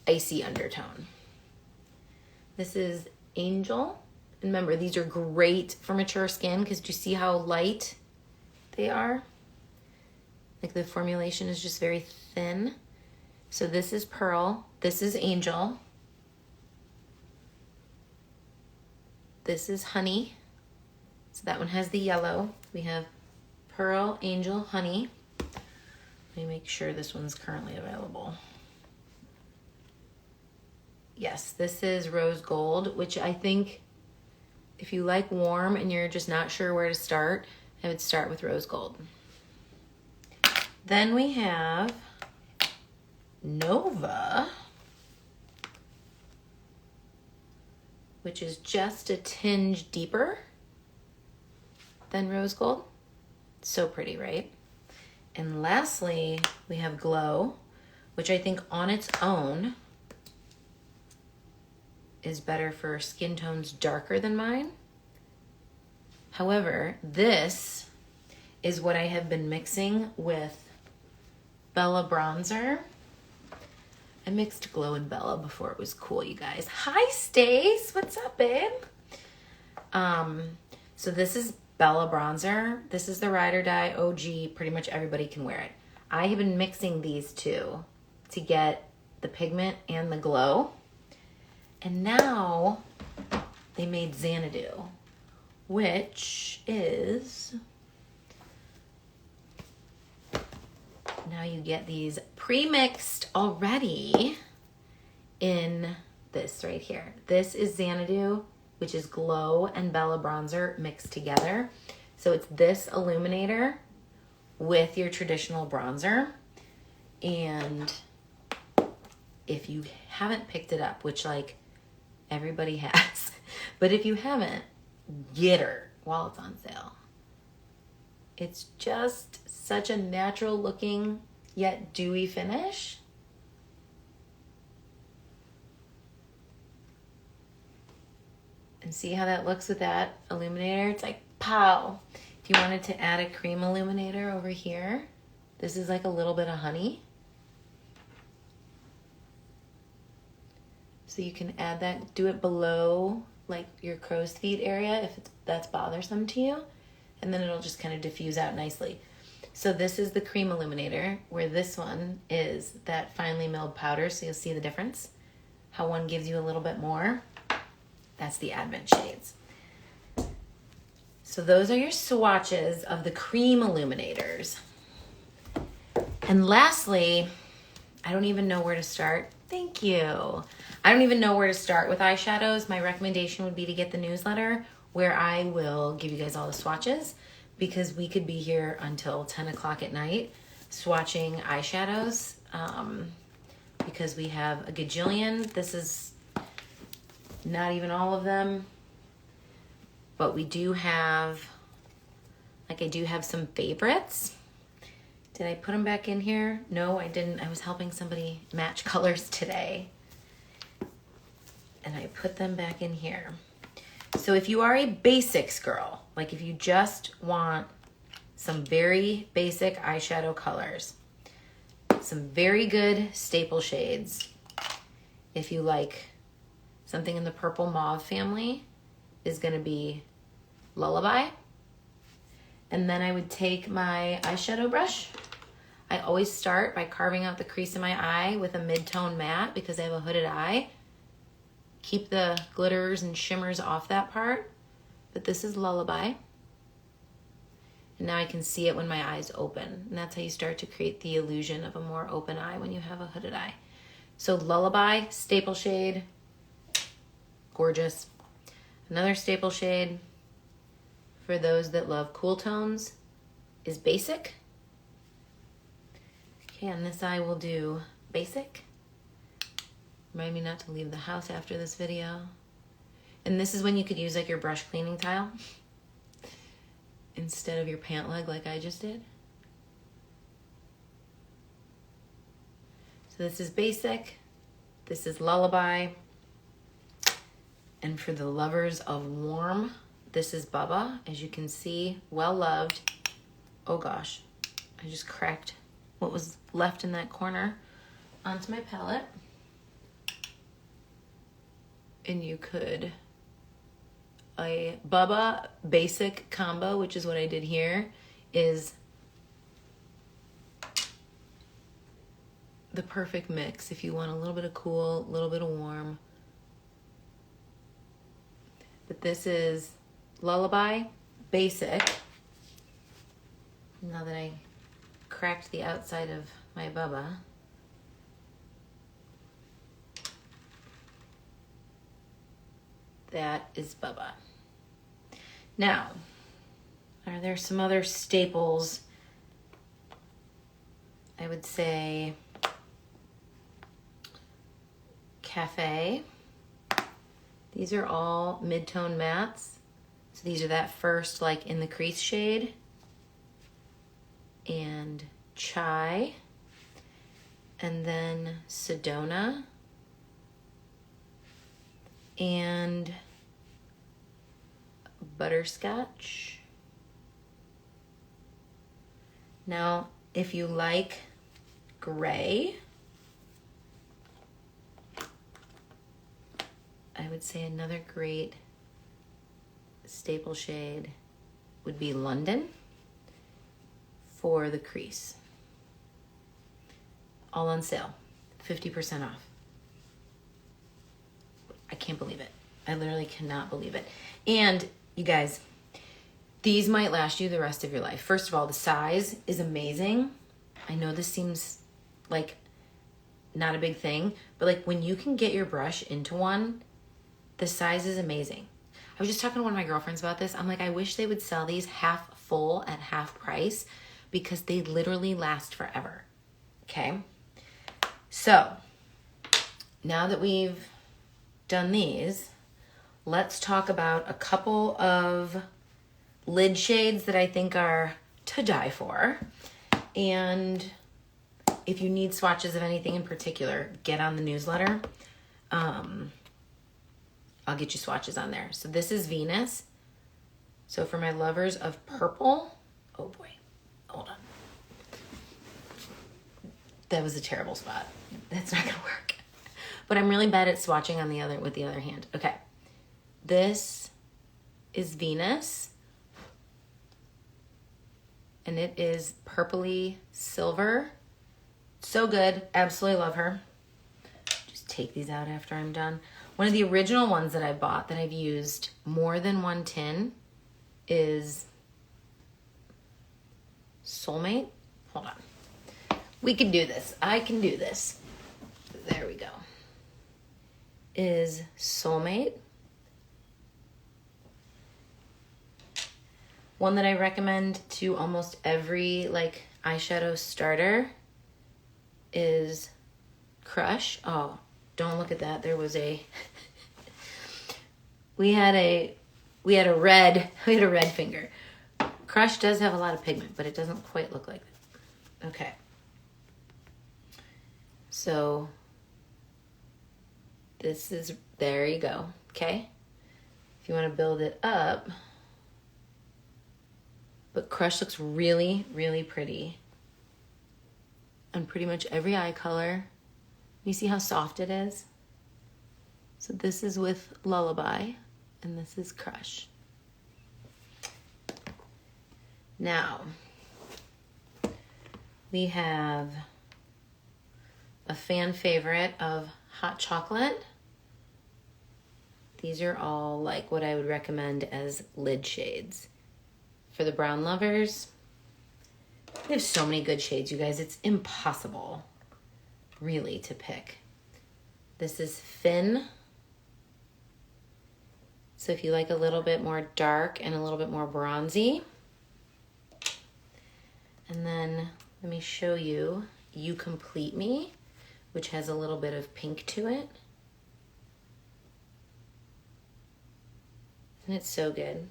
icy undertone. This is Angel. And remember, these are great for mature skin because do you see how light they are? Like the formulation is just very thin. So this is Pearl. This is Angel. This is Honey. So that one has the yellow. We have Pearl, Angel, Honey. Let me make sure this one's currently available. Yes, this is Rose Gold, which I think if you like warm and you're just not sure where to start, I would start with Rose Gold. Then we have Nova, which is just a tinge deeper than Rose Gold. So pretty, right? And lastly, we have Glow, which I think on its own is better for skin tones darker than mine. However, this is what I have been mixing with Bella Bronzer. I mixed Glow and Bella before it was cool, you guys. Hi, Stace. What's up, babe? So this is Bella Bronzer. This is the Ride or Die OG. Pretty much everybody can wear it. I have been mixing these two to get the pigment and the glow. And now they made Xanadu, which is... Now you get these pre-mixed already in this right here. This is Xanadu, which is Glow and Bella Bronzer mixed together. So it's this illuminator with your traditional bronzer. And if you haven't picked it up, which like everybody has, but if you haven't, get her while it's on sale. It's just such a natural looking yet dewy finish. And see how that looks with that illuminator? It's like, pow. If you wanted to add a cream illuminator over here, this is like a little bit of honey. So you can add that, do it below like your crow's feet area if that's bothersome to you. And then it'll just kind of diffuse out nicely. So this is the cream illuminator, where this one is that finely milled powder, so you'll see the difference. How one gives you a little bit more. That's the Advent shades. So those are your swatches of the cream illuminators. And lastly, I don't even know where to start. Thank you. I don't even know where to start with eyeshadows. My recommendation would be to get the newsletter, where I will give you guys all the swatches, because we could be here until 10 o'clock at night swatching eyeshadows, because we have a gajillion. This is not even all of them, but we do have, like I do have some favorites. Did I put them back in here? No, I didn't. I was helping somebody match colors today, and I put them back in here. So if you are a basics girl, like if you just want some very basic eyeshadow colors, some very good staple shades, if you like something in the purple mauve family, is gonna be Lullaby. And then I would take my eyeshadow brush. I always start by carving out the crease of my eye with a mid-tone matte because I have a hooded eye. Keep the glitters and shimmers off that part, but this is Lullaby. And now I can see it when my eyes open. And that's how you start to create the illusion of a more open eye when you have a hooded eye. So Lullaby, staple shade, gorgeous. Another staple shade for those that love cool tones is Basic. Okay, on this eye we'll do Basic. Remind me not to leave the house after this video. And this is when you could use like your brush cleaning tile instead of your pant leg like I just did. So this is Basic. This is Lullaby. And for the lovers of warm, this is Bubba. As you can see, well loved. Oh gosh, I just cracked what was left in that corner onto my palette. And you could, a Bubba Basic combo, which is what I did here, is the perfect mix if you want a little bit of cool, a little bit of warm. But this is Lullaby Basic. Now that I cracked the outside of my Bubba. That is Bubba. Now, are there some other staples? I would say Cafe. These are all mid-tone mattes. So these are that first like in the crease shade. And Chai. And then Sedona. and butterscotch. Now, if you like gray, I would say another great staple shade would be London for the crease. All on sale, 50% off. I can't believe it. I literally cannot believe it. And you guys, these might last you the rest of your life. First of all, the size is amazing. I know this seems like not a big thing, but like when you can get your brush into one, the size is amazing. I was just talking to one of my girlfriends about this. I'm like, I wish they would sell these half full at half price because they literally last forever. Okay. So now that we've done these, let's talk about a couple of lid shades that I think are to die for. And if you need swatches of anything in particular, get on the newsletter. I'll get you swatches on there. So this is Venus. So for my lovers of purple, oh boy, hold on. That was a terrible spot. That's not gonna work. But I'm really bad at swatching on with the other hand. Okay, this is Venus. And it is purpley silver. So good, absolutely love her. Just take these out after I'm done. One of the original ones that I bought that I've used more than one tin is Soulmate. Hold on. We can do this. I can do this. There we go. Is Soulmate. One that I recommend to almost every like eyeshadow starter is Crush. Oh, don't look at that. There was a we had a red finger. Crush does have a lot of pigment, but it doesn't quite look like that. Okay. So this is, there you go. Okay. If you want to build it up, but Crush looks really, really pretty on pretty much every eye color. You see how soft it is? So this is with Lullaby, and this is Crush. Now, we have a fan favorite of Hot Chocolate. These are all like what I would recommend as lid shades. For the brown lovers, we have so many good shades, you guys. It's impossible, really, to pick. This is Fin. So if you like a little bit more dark and a little bit more bronzy. And then let me show you You Complete Me, which has a little bit of pink to it. Isn't it so good?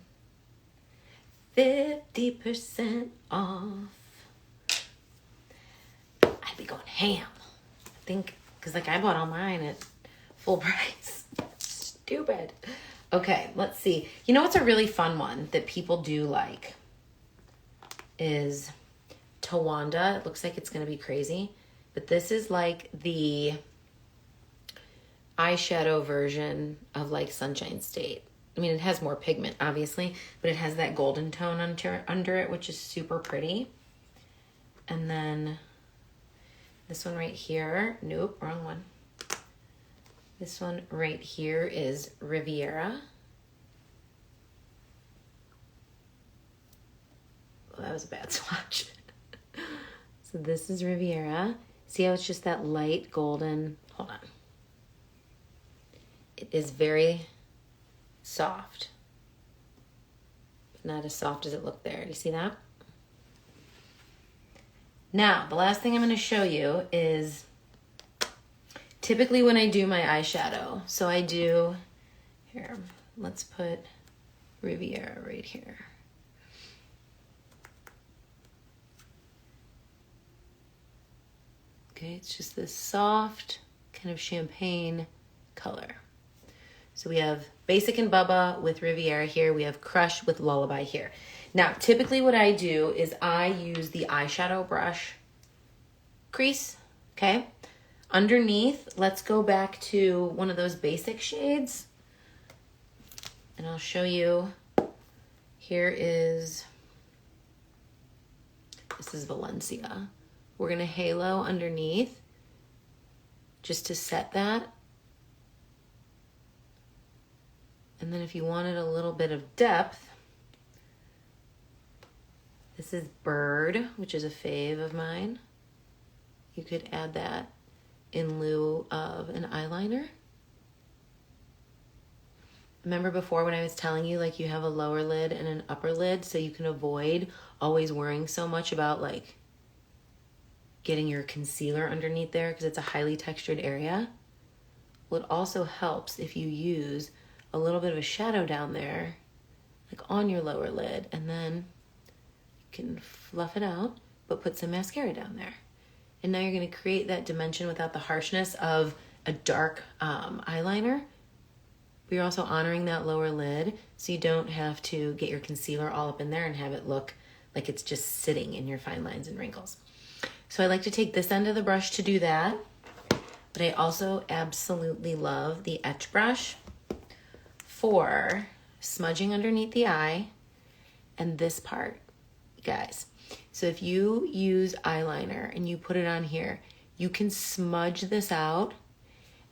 50% off. I'd be going ham. I think, because like I bought all mine at full price. Stupid. Okay, let's see. You know what's a really fun one that people do like is Tawanda. It looks like it's going to be crazy, but this is like the eyeshadow version of like Sunshine State. I mean, it has more pigment, obviously, but it has that golden tone under it, which is super pretty. And then this one right here, nope, wrong one. This one right here is Riviera. Oh, that was a bad swatch. So this is Riviera. See how it's just that light golden, hold on. It is very soft, but not as soft as it looked there. Do you see that? Now, the last thing I'm going to show you is typically when I do my eyeshadow. So I do, here, let's put Riviera right here. Okay, it's just this soft kind of champagne color. So we have Basic and Bubba with Riviera here. We have Crush with Lullaby here. Now, typically what I do is I use the eyeshadow brush crease, okay? Underneath, let's go back to one of those basic shades. And I'll show you. Here is, this is Valencia. We're gonna halo underneath just to set that. And then if you wanted a little bit of depth, this is Bird, which is a fave of mine. You could add that in lieu of an eyeliner. Remember before when I was telling you like you have a lower lid and an upper lid so you can avoid always worrying so much about like getting your concealer underneath there because it's a highly textured area? Well, it also helps if you use a little bit of a shadow down there, like on your lower lid, and then you can fluff it out, but put some mascara down there. And now you're gonna create that dimension without the harshness of a dark eyeliner. But you're also honoring that lower lid so you don't have to get your concealer all up in there and have it look like it's just sitting in your fine lines and wrinkles. So I like to take this end of the brush to do that, but I also absolutely love the etch brush for smudging underneath the eye and this part, guys. So if you use eyeliner and you put it on here, you can smudge this out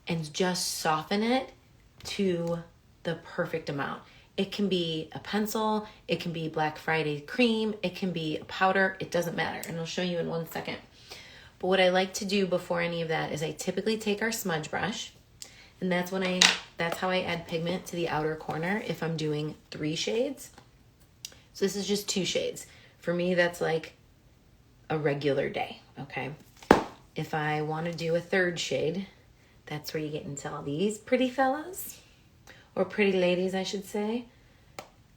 and just soften it to the perfect amount. It can be a pencil, it can be Black Friday cream, it can be a powder, it doesn't matter. And I'll show you in 1 second. But what I like to do before any of that is I typically take our smudge brush, and that's how I add pigment to the outer corner if I'm doing 3 shades. So this is just 2 shades. For me, that's like a regular day, okay? If I want to do a 3rd shade, that's where you get into all these pretty fellas, or pretty ladies, I should say.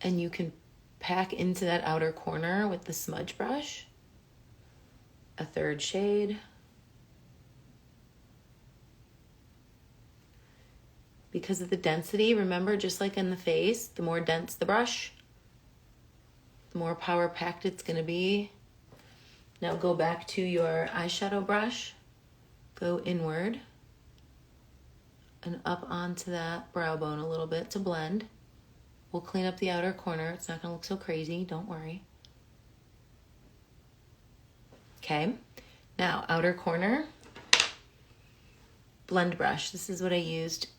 And you can pack into that outer corner with the smudge brush, a 3rd shade. Because of the density, remember, just like in the face, the more dense the brush, the more power packed it's gonna be. Now go back to your eyeshadow brush, go inward and up onto that brow bone a little bit to blend. We'll clean up the outer corner. It's not gonna look so crazy, don't worry. Okay, now outer corner, blend brush. This is what I used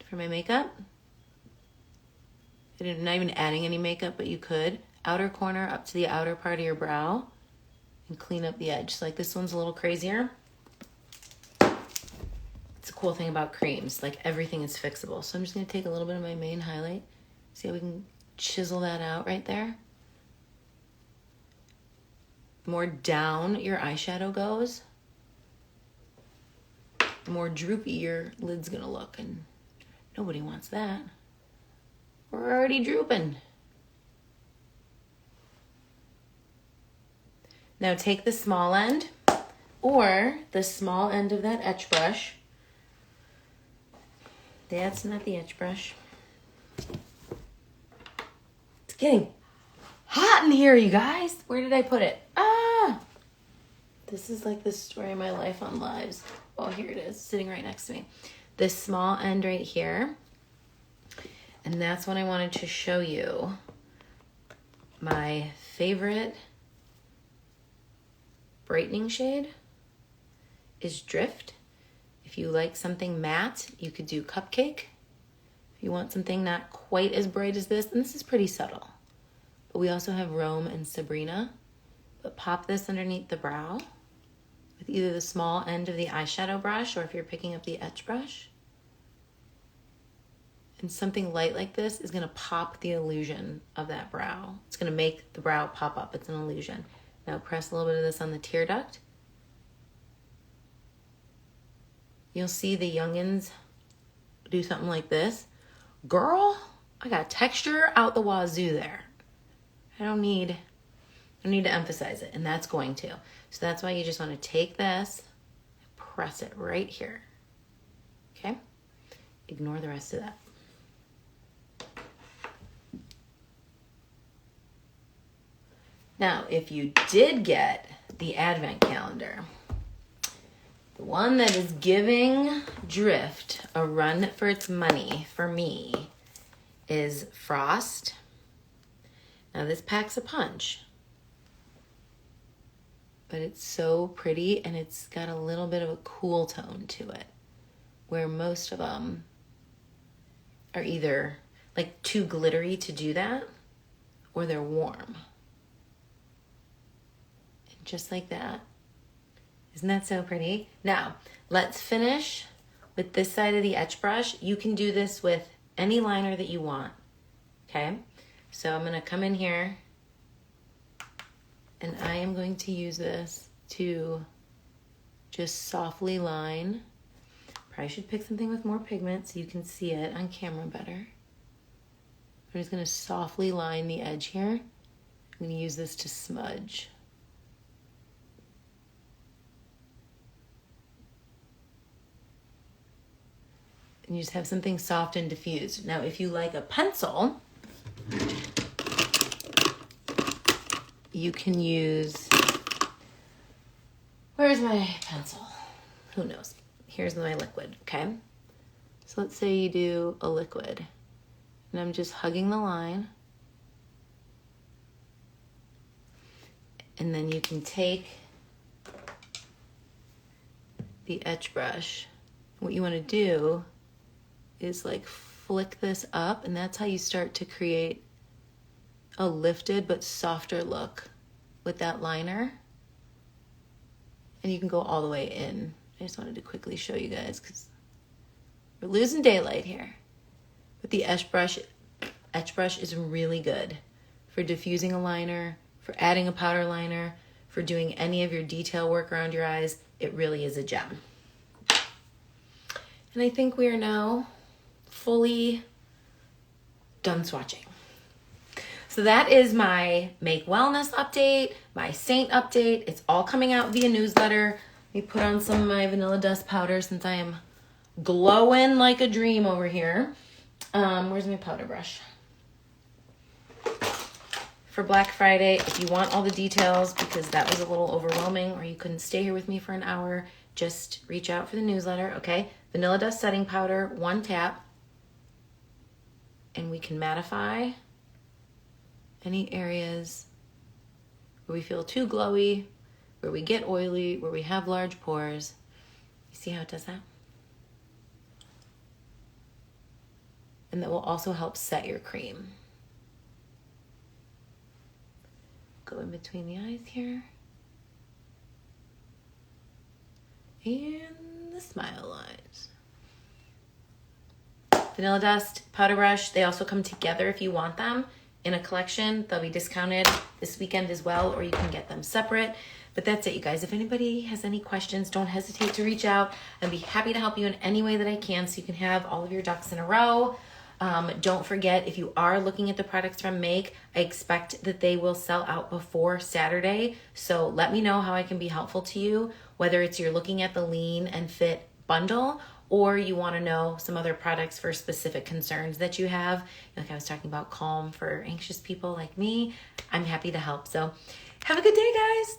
for my makeup. I'm not even adding any makeup, but you could. Outer corner up to the outer part of your brow and clean up the edge. So like this one's a little crazier. It's a cool thing about creams, like everything is fixable. So I'm just gonna take a little bit of my main highlight. See how we can chisel that out right there? The more down your eyeshadow goes, the more droopy your lid's gonna look, and nobody wants that. We're already drooping. Now take the small end or the small end of that etch brush. That's not the etch brush. It's getting hot in here, you guys. Where did I put it? Ah! This is like the story of my life on Lives. Oh, here it is, sitting right next to me. This small end right here. And that's when I wanted to show you my favorite brightening shade is Drift. If you like something matte, you could do Cupcake. If you want something not quite as bright as this, and this is pretty subtle. But we also have Rome and Sabrina. But pop this underneath the brow with either the small end of the eyeshadow brush or if you're picking up the etch brush. And something light like this is gonna pop the illusion of that brow. It's gonna make the brow pop up, it's an illusion. Now press a little bit of this on the tear duct. You'll see the youngins do something like this. Girl, I got texture out the wazoo there. I don't need to emphasize it, and that's going to. So that's why you just want to take this, press it right here. Okay? Ignore the rest of that. Now, if you did get the advent calendar, the one that is giving Drift a run for its money for me is Frost. Now this packs a punch, but it's so pretty and it's got a little bit of a cool tone to it, where most of them are either like too glittery to do that, or they're warm. And just like that. Isn't that so pretty? Now, let's finish with this side of the etch brush. You can do this with any liner that you want, okay? So I'm gonna come in here and I am going to use this to just softly line. Probably should pick something with more pigment so you can see it on camera better. I'm just gonna softly line the edge here. I'm gonna use this to smudge. And you just have something soft and diffused. Now, if you like a pencil, you can use, where's my pencil? Who knows? Here's my liquid, okay? So let's say you do a liquid, and I'm just hugging the line. And then you can take the etch brush. What you want to do is like flick this up, and that's how you start to create a lifted but softer look with that liner. And you can go all the way in. I just wanted to quickly show you guys because we're losing daylight here. But the etch brush is really good for diffusing a liner, for adding a powder liner, for doing any of your detail work around your eyes. It really is a gem. And I think we are now fully done swatching. So that is my Make Wellness update, my Seint update. It's all coming out via newsletter. Let me put on some of my Vanilla Dust powder since I am glowing like a dream over here. Where's my powder brush? For Black Friday, if you want all the details, because that was a little overwhelming or you couldn't stay here with me for an hour, just reach out for the newsletter, okay? Vanilla Dust setting powder, 1 tap. And we can mattify any areas where we feel too glowy, where we get oily, where we have large pores. You see how it does that? And that will also help set your cream. Go in between the eyes here. And the smile lines. Vanilla Dust, powder brush, they also come together if you want them in a collection. They'll be discounted this weekend as well, or you can get them separate. But that's it, you guys. If anybody has any questions, don't hesitate to reach out. I'd be happy to help you in any way that I can so you can have all of your ducks in a row. Don't forget, if you are looking at the products from Make, I expect that they will sell out before Saturday. So let me know how I can be helpful to you, whether it's you're looking at the Lean and Fit bundle, or you want to know some other products for specific concerns that you have. Like I was talking about Calm for anxious people like me. I'm happy to help. So have a good day, guys.